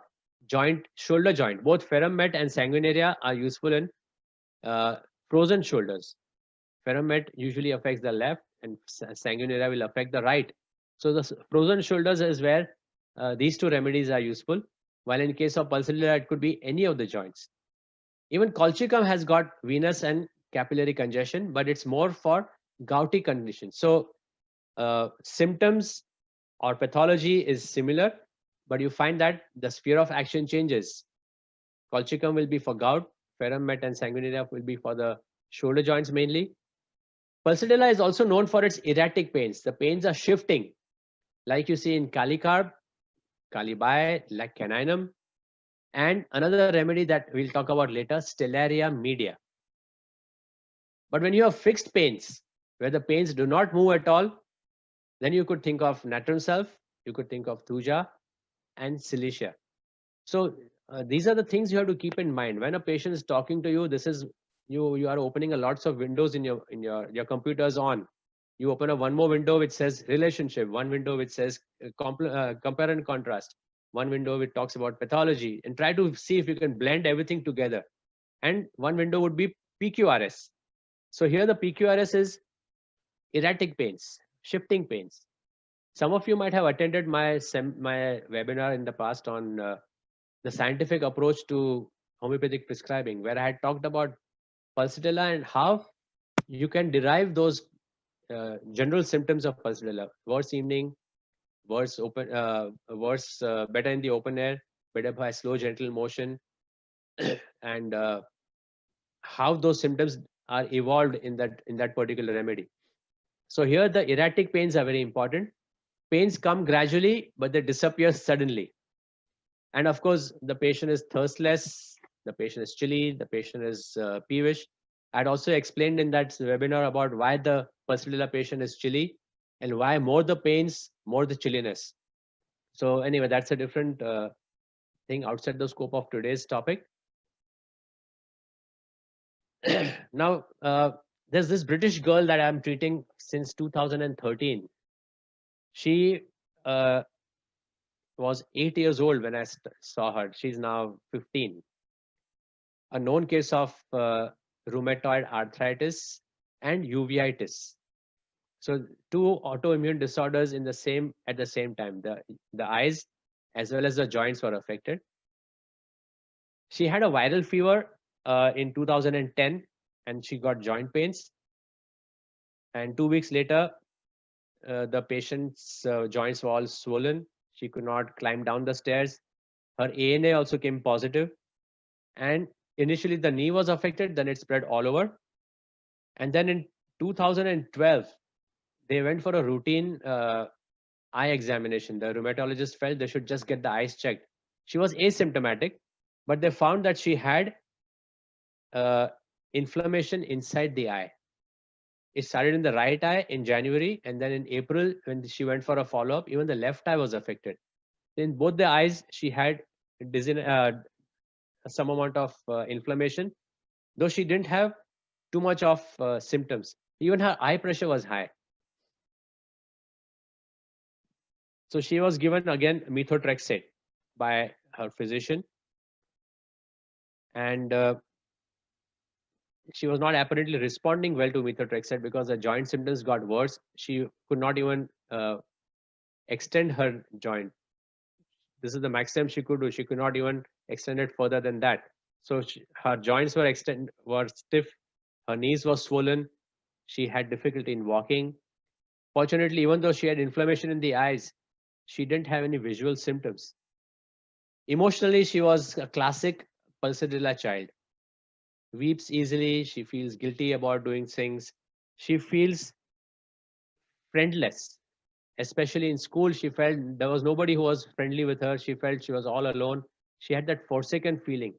shoulder joint. Both Ferrum met and Sanguinaria are useful in frozen shoulders. Ferrum met usually affects the left, and Sanguinaria will affect the right. So the frozen shoulders is where these 2 remedies are useful. While in case of Pulsatilla, it could be any of the joints. Even colchicum has got venous and capillary congestion, but it's more for gouty conditions. So symptoms or pathology is similar, but you find that the sphere of action changes. Colchicum will be for gout, Ferrum met and Sanguinaria will be for the shoulder joints mainly. Pulsatilla is also known for its erratic pains. The pains are shifting, like you see in Calicarb, Calibi, like caninum, and another remedy that we'll talk about later, Stellaria media. But when you have fixed pains, where the pains do not move at all, then you could think of natrum sulph, you could think of Thuja and Cilicia. So these are the things you have to keep in mind. When a patient is talking to you, this is you are opening a lots of windows in your computers on. You open up one more window which says relationship, one window which says compare and contrast, one window which talks about pathology, and try to see if you can blend everything together. And one window would be PQRS. So here the PQRS is erratic pains, shifting pains. Some of you might have attended my webinar in the past on the scientific approach to homeopathic prescribing, where I had talked about pulsatilla and how you can derive those general symptoms of pulsatilla: worse evening, worse, better in the open air, better by slow, gentle motion, and how those symptoms are evolved in that particular remedy. So here the erratic pains are very important. Pains come gradually, but they disappear suddenly. And of course, the patient is thirstless, the patient is chilly, the patient is peevish. I'd also explained in that webinar about why the pulsatilla patient is chilly and why more the pains, more the chilliness. So anyway, that's a different thing outside the scope of today's topic. Now, there's this British girl that I'm treating since 2013. She was 8 years old when I saw her. She's now 15. A known case of rheumatoid arthritis and uveitis. So two autoimmune disorders at the same time. The eyes as well as the joints were affected. She had a viral fever in 2010, and she got joint pains. And 2 weeks later, the patient's joints were all swollen. She could not climb down the stairs. Her ANA also came positive. And initially the knee was affected, then it spread all over. And then in 2012, they went for a routine eye examination. The rheumatologist felt they should just get the eyes checked. She was asymptomatic, but they found that she had inflammation inside the eye. It started in the right eye in January, and then in April, when she went for a follow-up, even the left eye was affected. In both the eyes, she had some amount of inflammation, though she didn't have too much of symptoms. Even her eye pressure was high. So she was given again methotrexate by her physician, and she was not apparently responding well to methotrexate because the joint symptoms got worse. She could not even extend her joint. This is the maximum she could do. She could not even extend it further than that. So her joints were stiff. Her knees were swollen. She had difficulty in walking. Fortunately, even though she had inflammation in the eyes, she didn't have any visual symptoms. Emotionally, she was a classic pulsatilla child. Weeps easily. She feels guilty about doing things. She feels friendless, especially in school. She felt there was nobody who was friendly with her. She felt she was all alone. She had that forsaken feeling.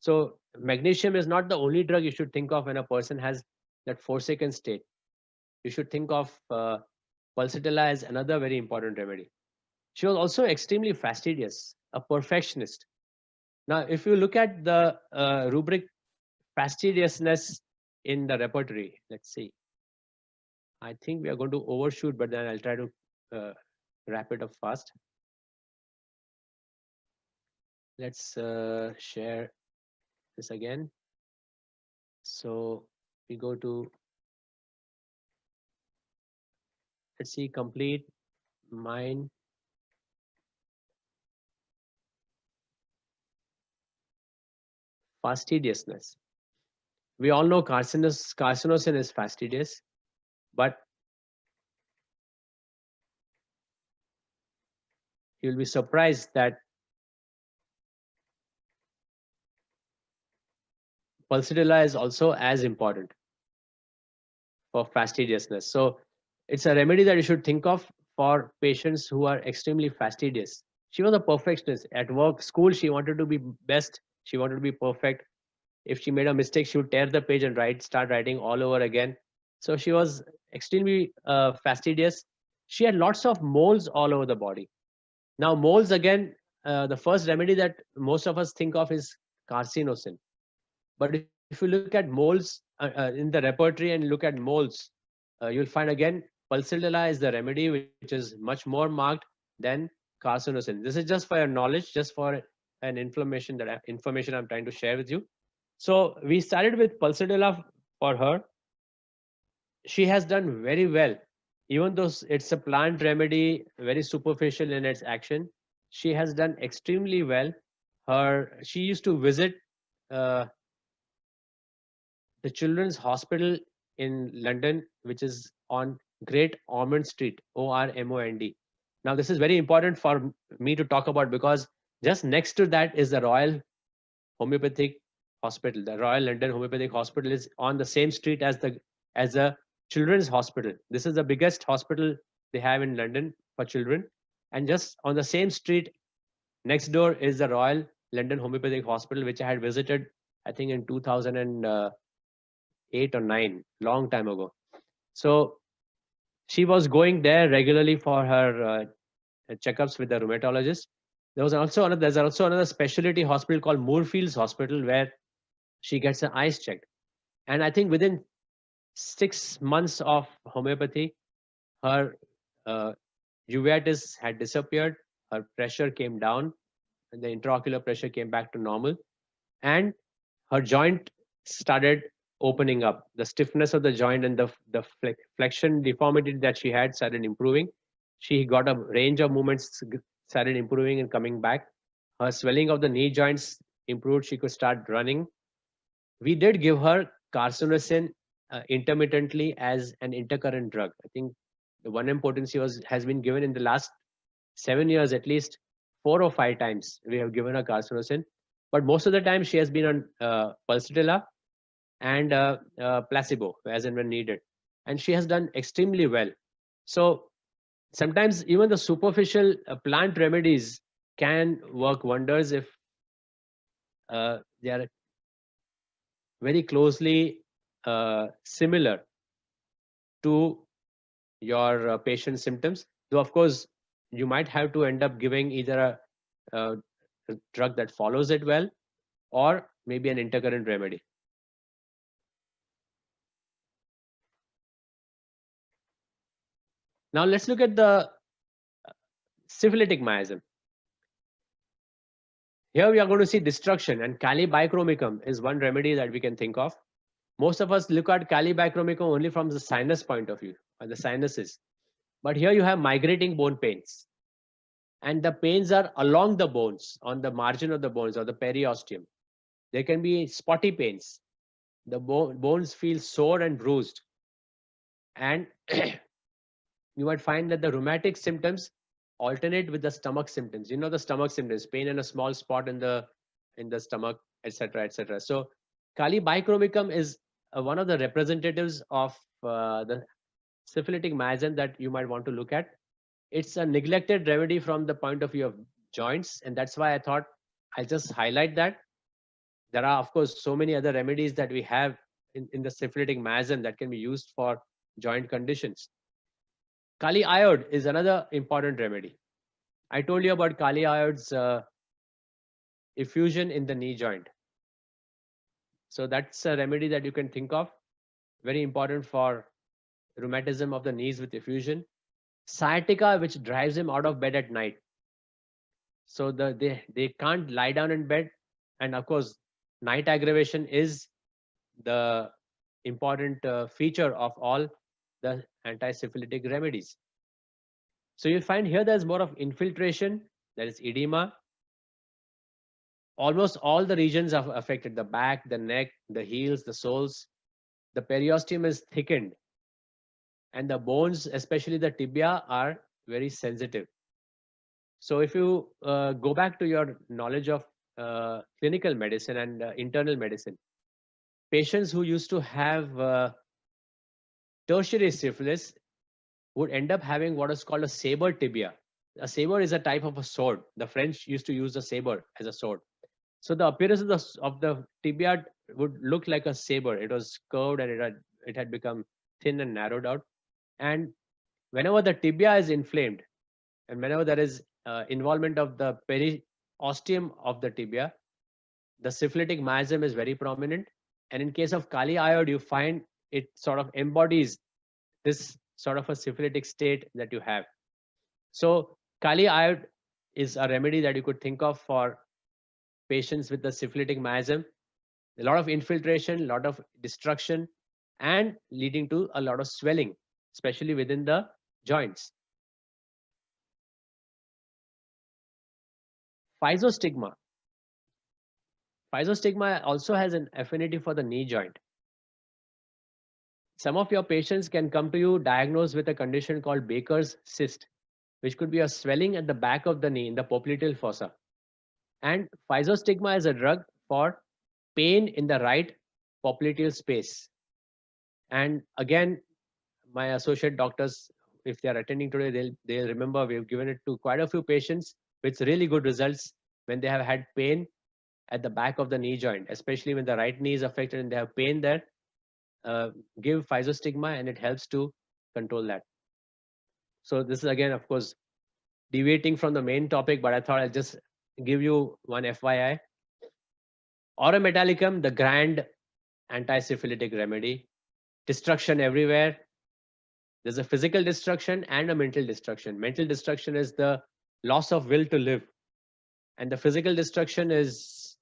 So magnesium is not the only drug you should think of when a person has that forsaken state. You should think of pulsatilla as another very important remedy. She was also extremely fastidious, a perfectionist. Now, if you look at the rubric fastidiousness in the repertory, let's see. I think we are going to overshoot, but then I'll try to wrap it up fast. Let's share this again. So we go to, let's see, complete mind. Fastidiousness. We all know carcinosin is fastidious, but you'll be surprised that pulsatilla is also as important for fastidiousness. So it's a remedy that you should think of for patients who are extremely fastidious. She was a perfectionist at work, school. She wanted to be best. She wanted to be perfect. If she made a mistake, she would tear the page and start writing all over again. So she was extremely fastidious. She had lots of moles all over the body. Now, moles, again, the first remedy that most of us think of is carcinosin. But if you look at moles in the repertory and look at moles, you'll find again Pulsatilla is the remedy which is much more marked than carcinosin. This is just for your knowledge, just for an information I'm trying to share with you. So we started with Pulsatilla for her. She has done very well, even though it's a plant remedy, very superficial in its action. She has done extremely well. She used to visit uh, the Children's Hospital in London, which is on Great Ormond Street, ORMOND. Now, this is very important for me to talk about because just next to that is the Royal Homeopathic Hospital. The Royal London Homeopathic Hospital is on the same street as the Children's Hospital. This is the biggest hospital they have in London for children, and just on the same street next door is the Royal London Homeopathic Hospital, which I had visited, I think, in 2008 or 9, long time ago. So she was going there regularly for her checkups with the rheumatologist. There's also another specialty hospital called Moorfields Hospital where she gets her eyes checked. And I think within 6 months of homeopathy, her uveitis had disappeared, her pressure came down, and the intraocular pressure came back to normal, and her joint started opening up. The stiffness of the joint and the flexion deformity that she had started improving. She got a range of movements started improving and coming back. Her swelling of the knee joints improved. She could start running. We did give her carcinosin intermittently as an intercurrent drug. I think the 1M potency has been given in the last 7 years, at least 4 or 5 times we have given her carcinosin, but most of the time she has been on Pulsatilla and placebo as and when needed, and she has done extremely well. So sometimes even the superficial plant remedies can work wonders if they are very closely similar to your patient's symptoms. Though of course you might have to end up giving either a drug that follows it well or maybe an intercurrent remedy. Now let's look at the syphilitic miasm. Here we are going to see destruction, and Kali bichromicum is one remedy that we can think of. Most of us look at Kali bichromicum only from the sinus point of view, or the sinuses. But here you have migrating bone pains. And the pains are along the bones, on the margin of the bones or the periosteum. There can be spotty pains. The bones feel sore and bruised. And you might find that the rheumatic symptoms alternate with the stomach symptoms. You know the stomach symptoms, pain in a small spot in the stomach, etc., etc. So Kali bichromicum is one of the representatives of the syphilitic miasm that you might want to look at. It's a neglected remedy from the point of view of joints, and that's why I thought I'll just highlight that. There are, of course, so many other remedies that we have in the syphilitic miasm that can be used for joint conditions. Kali iode is another important remedy. I told you about Kali iode's effusion in the knee joint. So that's a remedy that you can think of. Very important for rheumatism of the knees with effusion. Sciatica, which drives him out of bed at night. So they can't lie down in bed. And of course, night aggravation is the important feature of all the anti-syphilitic remedies. So you find here there's more of infiltration, there is edema. Almost all the regions are affected: the back, the neck, the heels, the soles. The periosteum is thickened, and the bones, especially the tibia, are very sensitive. So if you go back to your knowledge of clinical medicine and internal medicine, patients who used to have tertiary syphilis would end up having what is called a saber tibia. A saber is a type of a sword. The French used to use a saber as a sword. So the appearance of the tibia would look like a saber. It was curved and it had become thin and narrowed out. And whenever the tibia is inflamed, and whenever there is involvement of the periosteum of the tibia, the syphilitic miasm is very prominent. And in case of Kali iode, you find it sort of embodies this sort of a syphilitic state that you have. So Kali iode is a remedy that you could think of for patients with the syphilitic miasm. A lot of infiltration, a lot of destruction, and leading to a lot of swelling, especially within the joints. Physostigma. Physostigma also has an affinity for the knee joint. Some of your patients can come to you diagnosed with a condition called Baker's cyst, which could be a swelling at the back of the knee in the popliteal fossa. And physostigma is a drug for pain in the right popliteal space. And again, my associate doctors, if they are attending today, they'll remember we've given it to quite a few patients with really good results when they have had pain at the back of the knee joint, especially when the right knee is affected and they have pain there. Give physostigma and it helps to control that. So this is again, of course, deviating from the main topic, but I thought I'll just give you one FYI. Aurum metallicum, the grand anti-syphilitic remedy. Destruction everywhere. There's a physical destruction and a mental destruction. Mental destruction is the loss of will to live. And the physical destruction is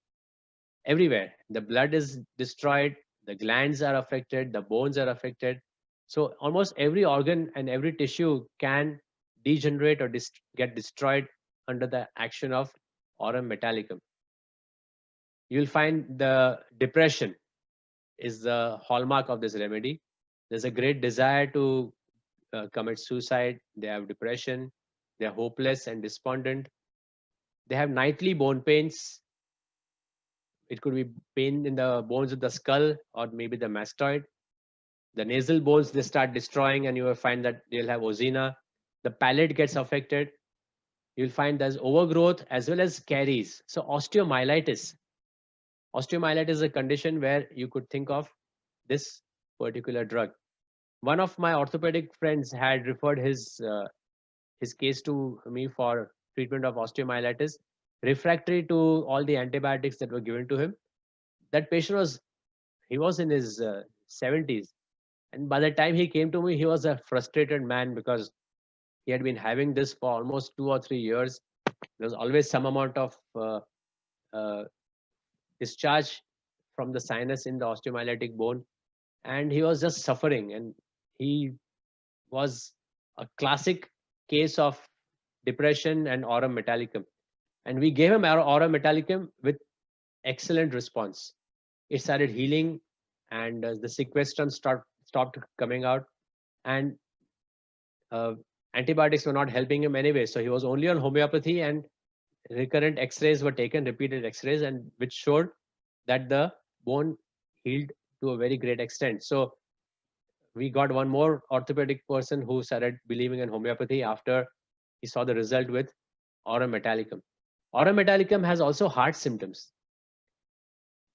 everywhere. The blood is destroyed, the glands are affected, the bones are affected. So almost every organ and every tissue can degenerate or get destroyed under the action of aurum metallicum. You'll find the depression is the hallmark of this remedy. There's a great desire to commit suicide. They have depression. They're hopeless and despondent. They have nightly bone pains. It could be pain in the bones of the skull or maybe the mastoid. The nasal bones, they start destroying and you will find that they'll have ozina. The palate gets affected. You'll find there's overgrowth as well as caries. So osteomyelitis. Osteomyelitis is a condition where you could think of this particular drug. One of my orthopedic friends had referred his case to me for treatment of osteomyelitis, refractory to all the antibiotics that were given to him. That patient was in his 70s, and by the time he came to me, he was a frustrated man because he had been having this for almost 2 or 3 years. There was always some amount of uh, discharge from the sinus in the osteomyelitic bone, and he was just suffering, and he was a classic case of depression and aurum metallicum. And we gave him aurum metallicum with excellent response. It started healing, and the sequestrum stopped coming out, and antibiotics were not helping him anyway. So he was only on homeopathy, and recurrent X-rays were taken, repeated X-rays, and which showed that the bone healed to a very great extent. So we got one more orthopedic person who started believing in homeopathy after he saw the result with aurum metallicum. Aurum metallicum has also heart symptoms.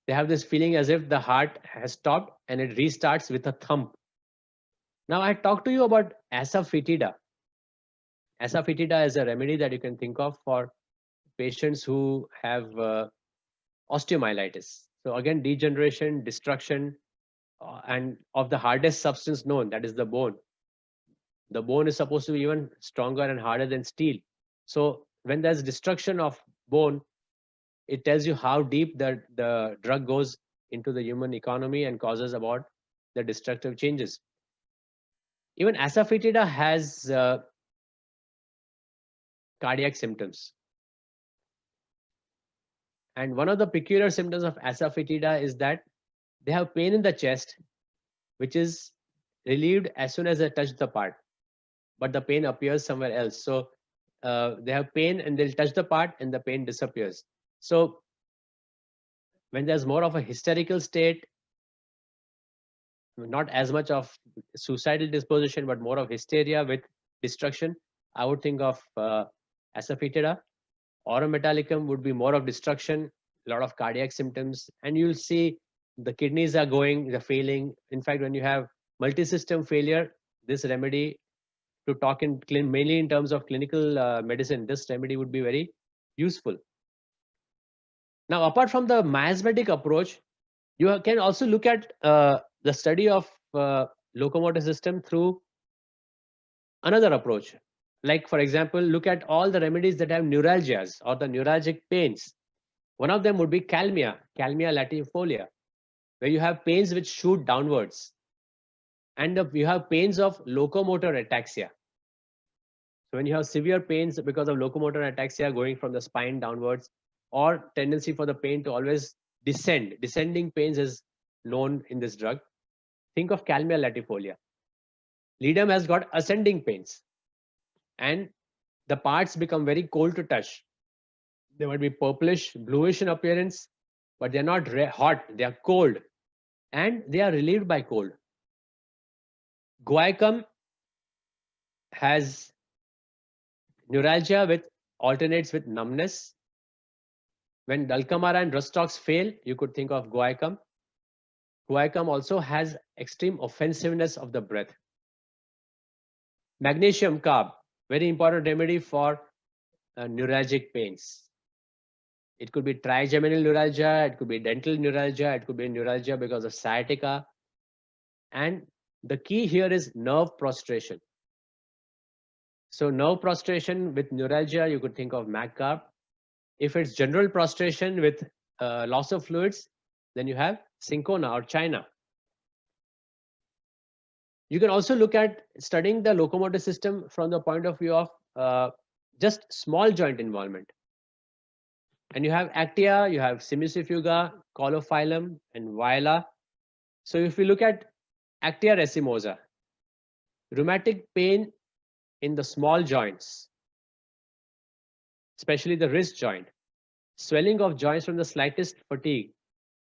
They have this feeling as if the heart has stopped and it restarts with a thump. Now I talked to you about asafoetida. Asafoetida is a remedy that you can think of for patients who have osteomyelitis. So again, degeneration, destruction, and of the hardest substance known, that is the bone. The bone is supposed to be even stronger and harder than steel. So when there's destruction of bone, it tells you how deep the drug goes into the human economy and causes about the destructive changes. Even asafoetida has cardiac symptoms. And one of the peculiar symptoms of asafoetida is that they have pain in the chest, which is relieved as soon as they touch the part, but the pain appears somewhere else. So they have pain and they'll touch the part and the pain disappears. So when there's more of a hysterical state, not as much of suicidal disposition, but more of hysteria with destruction, I would think of asafoetida. Aurum metallicum would be more of destruction, a lot of cardiac symptoms, and you'll see the kidneys are going, they're failing. In fact, when you have multi-system failure, this remedy, to talk in mainly in terms of clinical medicine, this remedy would be very useful. Now, apart from the miasmatic approach, you can also look at the study of locomotor system through another approach. Like, for example, look at all the remedies that have neuralgias or the neuralgic pains. One of them would be Calmia latifolia, where you have pains which shoot downwards. And you have pains of locomotor ataxia. So when you have severe pains because of locomotor ataxia going from the spine downwards, or tendency for the pain to always descending pains is known in this drug. Think of Calmia latifolia. Ledum has got ascending pains, and the parts become very cold to touch. They might be purplish, bluish in appearance, but they're not hot, they are cold, and they are relieved by cold. Guaiacum has neuralgia with alternates with numbness. When Dulcamara and Rustox fail, you could think of Guaiacum. Guaiacum also has extreme offensiveness of the breath. Magnesium carb, very important remedy for neuralgic pains. It could be trigeminal neuralgia, it could be dental neuralgia, it could be neuralgia because of sciatica. And the key here is nerve prostration. So nerve prostration with neuralgia, you could think of MAC-carb. If it's general prostration with loss of fluids, then you have Cinchona or China. You can also look at studying the locomotor system from the point of view of just small joint involvement. And you have Actia, you have Cimicifuga, Colophyllum, and Viola. So if we look at Actia racemosa, rheumatic pain in the small joints, especially the wrist joint, swelling of joints from the slightest fatigue.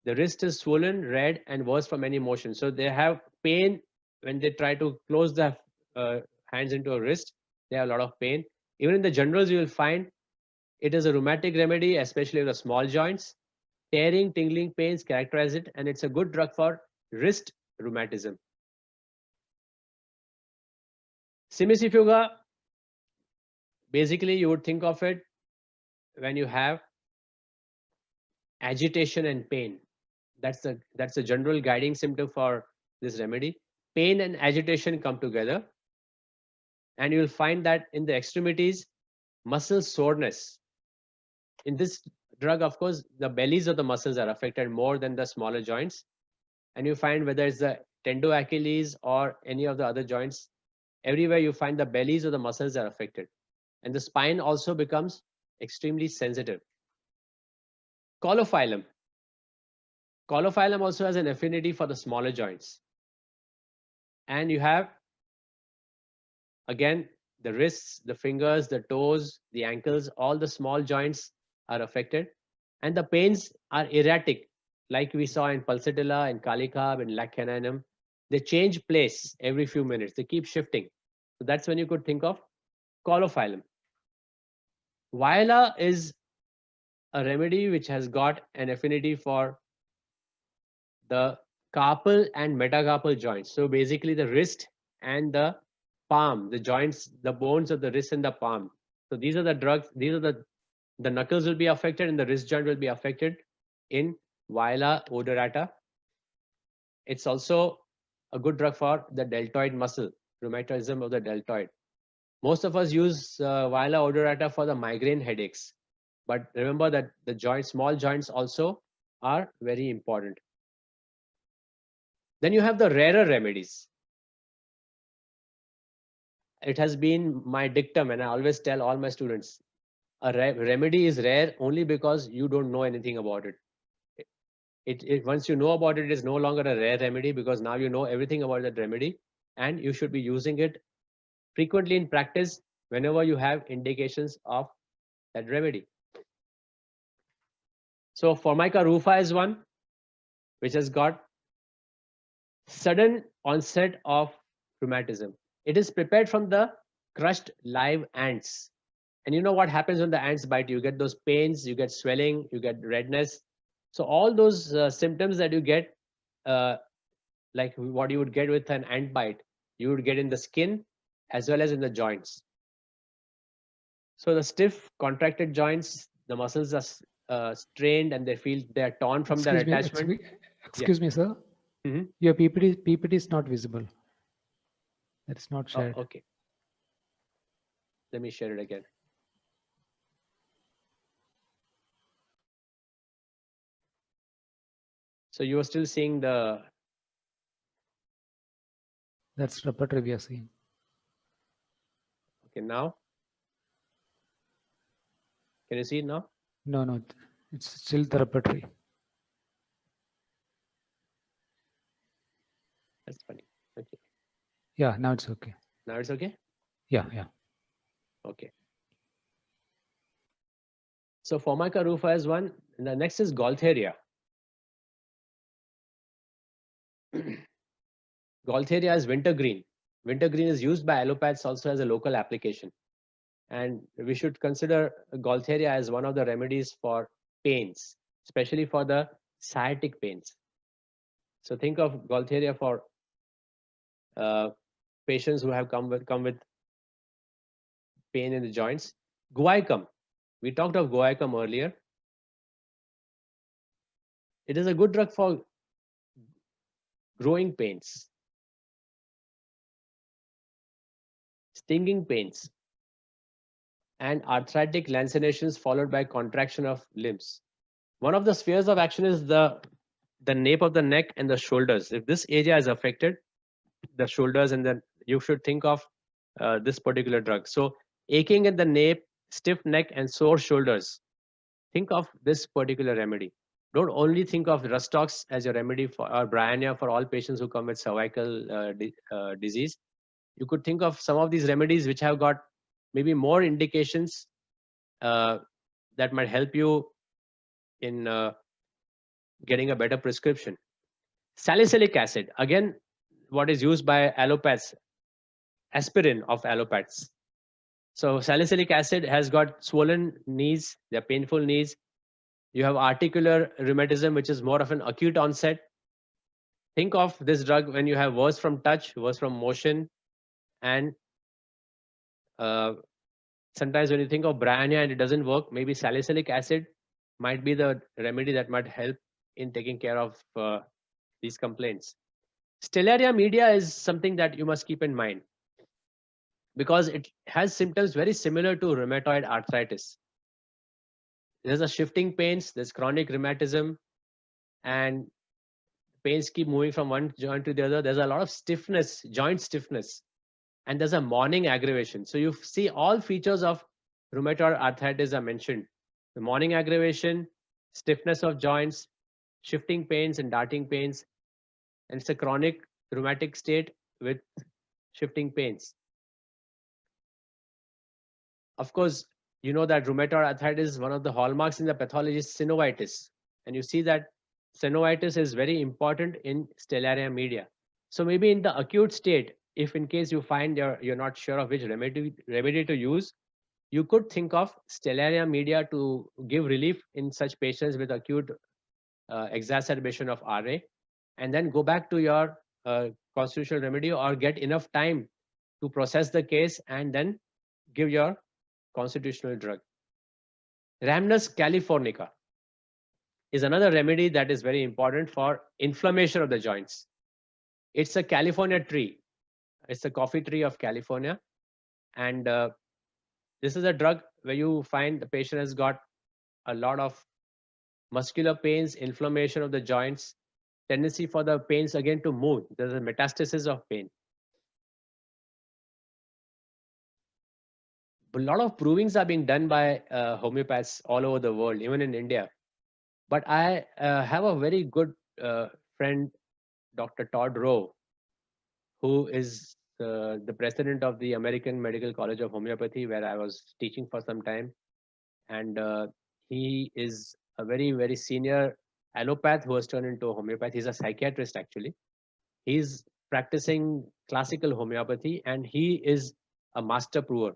The wrist is swollen, red, and worse from any motion. So they have pain when they try to close the hands into a wrist. They have a lot of pain. Even in the generals, you will find it is a rheumatic remedy, especially the small joints. Tearing, tingling pains characterize it, and it's a good drug for wrist rheumatism. Cimicifuga, basically you would think of it when you have agitation and pain. That's the general guiding symptom for this remedy. Pain and agitation come together, and you'll find that in the extremities, muscle soreness. In this drug, of course, the bellies of the muscles are affected more than the smaller joints. And you find whether it's the tendoachilles or any of the other joints, everywhere you find the bellies of the muscles are affected. And the spine also becomes extremely sensitive. Colophyllum. Colophyllum also has an affinity for the smaller joints. And you have, again, the wrists, the fingers, the toes, the ankles, all the small joints are affected. And the pains are erratic, like we saw in Pulsatilla and Kalicarb and Lac caninum. They change place every few minutes. They keep shifting. So that's when you could think of Colophyllum. Viola is a remedy which has got an affinity for the carpal and metacarpal joints. So basically the wrist and the palm, the joints, the bones of the wrist and the palm. So these are the drugs, these are the knuckles will be affected and the wrist joint will be affected in Viola odorata. It's also a good drug for the deltoid muscle, rheumatism of the deltoid. Most of us use Viola odorata for the migraine headaches. But remember that the joints, small joints also are very important. Then you have the rarer remedies. It has been my dictum, and I always tell all my students, a remedy is rare only because you don't know anything about it. Once you know about it, it is no longer a rare remedy because now you know everything about that remedy, and you should be using it frequently in practice whenever you have indications of that remedy. So Formica rufa is one which has got sudden onset of rheumatism. It is prepared from the crushed live ants. And you know what happens when the ants bite you? You get those pains, you get swelling, you get redness. So all those symptoms that you get, like what you would get with an ant bite, you would get in the skin as well as in the joints. So the stiff, contracted joints, the muscles are strained and they feel they are torn from their attachment. Excuse me, sir. Your PPT is not visible. That's not shared. Okay. Let me share it again. So you are still seeing the... That's repertory we are seeing. Okay, now? Can you see it now? No, it's still the repertory. That's funny. Okay. Yeah, now it's okay. Now it's okay? Yeah. Okay. So Formica rufa is one. And the next is Gaultheria. Gaultheria is wintergreen. Wintergreen is used by allopaths also as a local application. And we should consider Gaultheria as one of the remedies for pains, especially for the sciatic pains. So think of Gaultheria for patients who have come with pain in the joints. Guaiacum. We talked of Guaiacum earlier. It is a good drug for growing pains, stinging pains, and arthritic lancinations followed by contraction of limbs. One of the spheres of action is the nape of the neck and the shoulders. If this area is affected, the shoulders, and then you should think of this particular drug. So aching in the nape, stiff neck, and sore shoulders, think of this particular remedy. Don't only think of Rustox as your remedy for, or Briannia for all patients who come with cervical disease. You could think of some of these remedies which have got maybe more indications that might help you in getting a better prescription. Salicylic acid, again, what is used by allopaths, aspirin of allopaths. So salicylic acid has got swollen knees, they're painful knees. You have articular rheumatism, which is more of an acute onset. Think of this drug when you have worse from touch, worse from motion, and sometimes when you think of Briannia and it doesn't work, maybe salicylic acid might be the remedy that might help in taking care of these complaints. Stellaria media is something that you must keep in mind because it has symptoms very similar to rheumatoid arthritis. There's a shifting pains, there's chronic rheumatism, and pains keep moving from one joint to the other. There's a lot of stiffness, joint stiffness, and there's a morning aggravation. So you see all features of rheumatoid arthritis are mentioned. The morning aggravation, stiffness of joints, shifting pains and darting pains, and it's a chronic rheumatic state with shifting pains. Of course, you know that rheumatoid arthritis is one of the hallmarks in the pathology is synovitis. And you see that synovitis is very important in Stellaria media. So maybe in the acute state, if in case you find you're not sure of which remedy to use, you could think of Stellaria media to give relief in such patients with acute exacerbation of RA, and then go back to your constitutional remedy or get enough time to process the case and then give your constitutional drug. Rhamnus californica is another remedy that is very important for inflammation of the joints. It's a California tree. It's a coffee tree of California. And this is a drug where you find the patient has got a lot of muscular pains, inflammation of the joints, tendency for the pains again to move. There's a metastasis of pain. A lot of provings are being done by homeopaths all over the world, even in India. But I have a very good friend, Dr. Todd Rowe, who is the president of the American Medical College of Homeopathy, where I was teaching for some time. And he is a very, very senior allopath who has turned into a homeopath. He's a psychiatrist, actually. He's practicing classical homeopathy, and he is a master prover.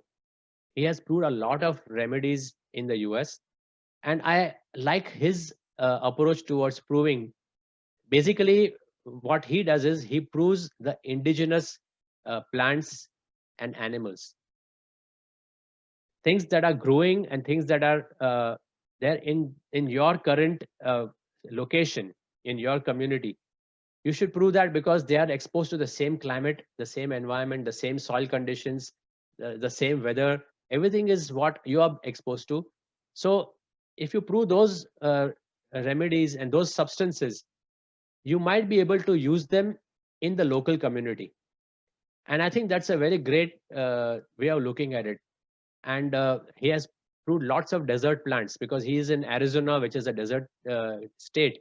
He has proved a lot of remedies in the US. And I like his approach towards proving. Basically, what he does is he proves the indigenous plants and animals, things that are growing and things that are there in your current location, in your community. You should prove that because they are exposed to the same climate, the same environment, the same soil conditions, the same weather. Everything is what you are exposed to. So if you prove those remedies and those substances, you might be able to use them in the local community. And I think that's a very great way of looking at it. And he has proved lots of desert plants, because he is in Arizona, which is a desert state.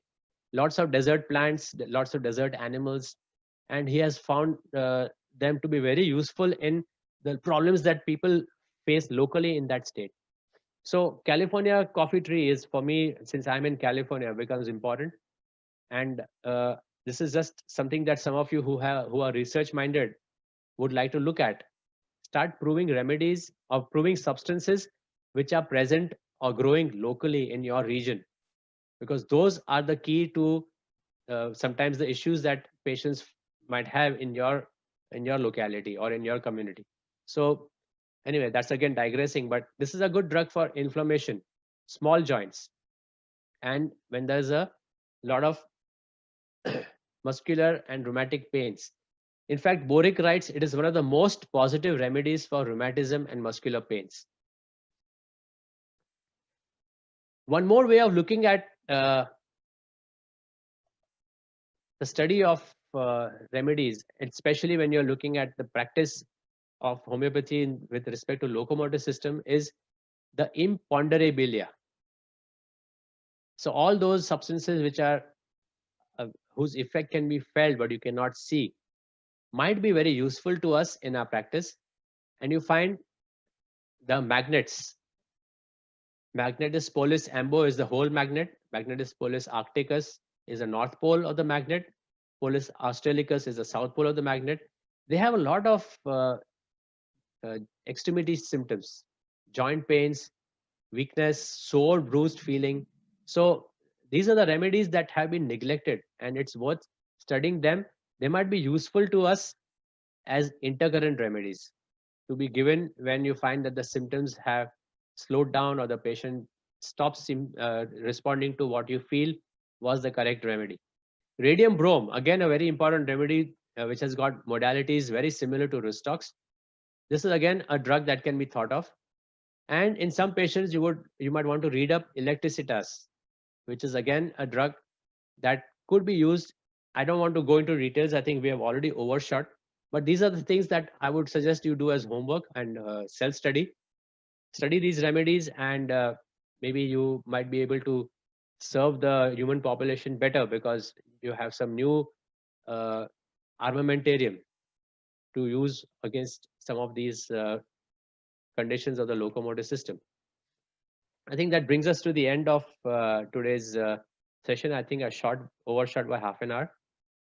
Lots of desert plants, lots of desert animals, and he has found them to be very useful in the problems that people face locally in that state. So California coffee tree is, for me, since I'm in California, becomes important. And this is just something that some of you who are research minded would like to look at. Start proving remedies or proving substances which are present or growing locally in your region, because those are the key to sometimes the issues that patients might have in your locality or in your community. So anyway, that's again digressing, but this is a good drug for inflammation, small joints, and when there's a lot of muscular and rheumatic pains. In fact, Boric writes it is one of the most positive remedies for rheumatism and muscular pains. One more way of looking at the study of remedies, especially when you're looking at the practice of homeopathy with respect to locomotor system, is the imponderabilia. So all those substances which are whose effect can be felt but you cannot see might be very useful to us in our practice. And you find the magnets. Magnetis polus ambo is the whole magnet. Magnetis polus arcticus is the north pole of the magnet. Polus australicus is the south pole of the magnet. They have a lot of extremity symptoms, joint pains, weakness, sore, bruised feeling. So these are the remedies that have been neglected, and it's worth studying them. They might be useful to us as intercurrent remedies to be given when you find that the symptoms have slowed down or the patient stops responding to what you feel was the correct remedy. Radium brome, again, a very important remedy which has got modalities very similar to Ristox. This is again a drug that can be thought of. And in some patients, you might want to read up Electricitas, which is again a drug that could be used. I don't want to go into details. I think we have already overshot. But these are the things that I would suggest you do as homework and self-study. Study these remedies, and maybe you might be able to serve the human population better, because you have some new armamentarium to use against some of these conditions of the locomotor system. I think that brings us to the end of today's session. I think I overshot by half an hour.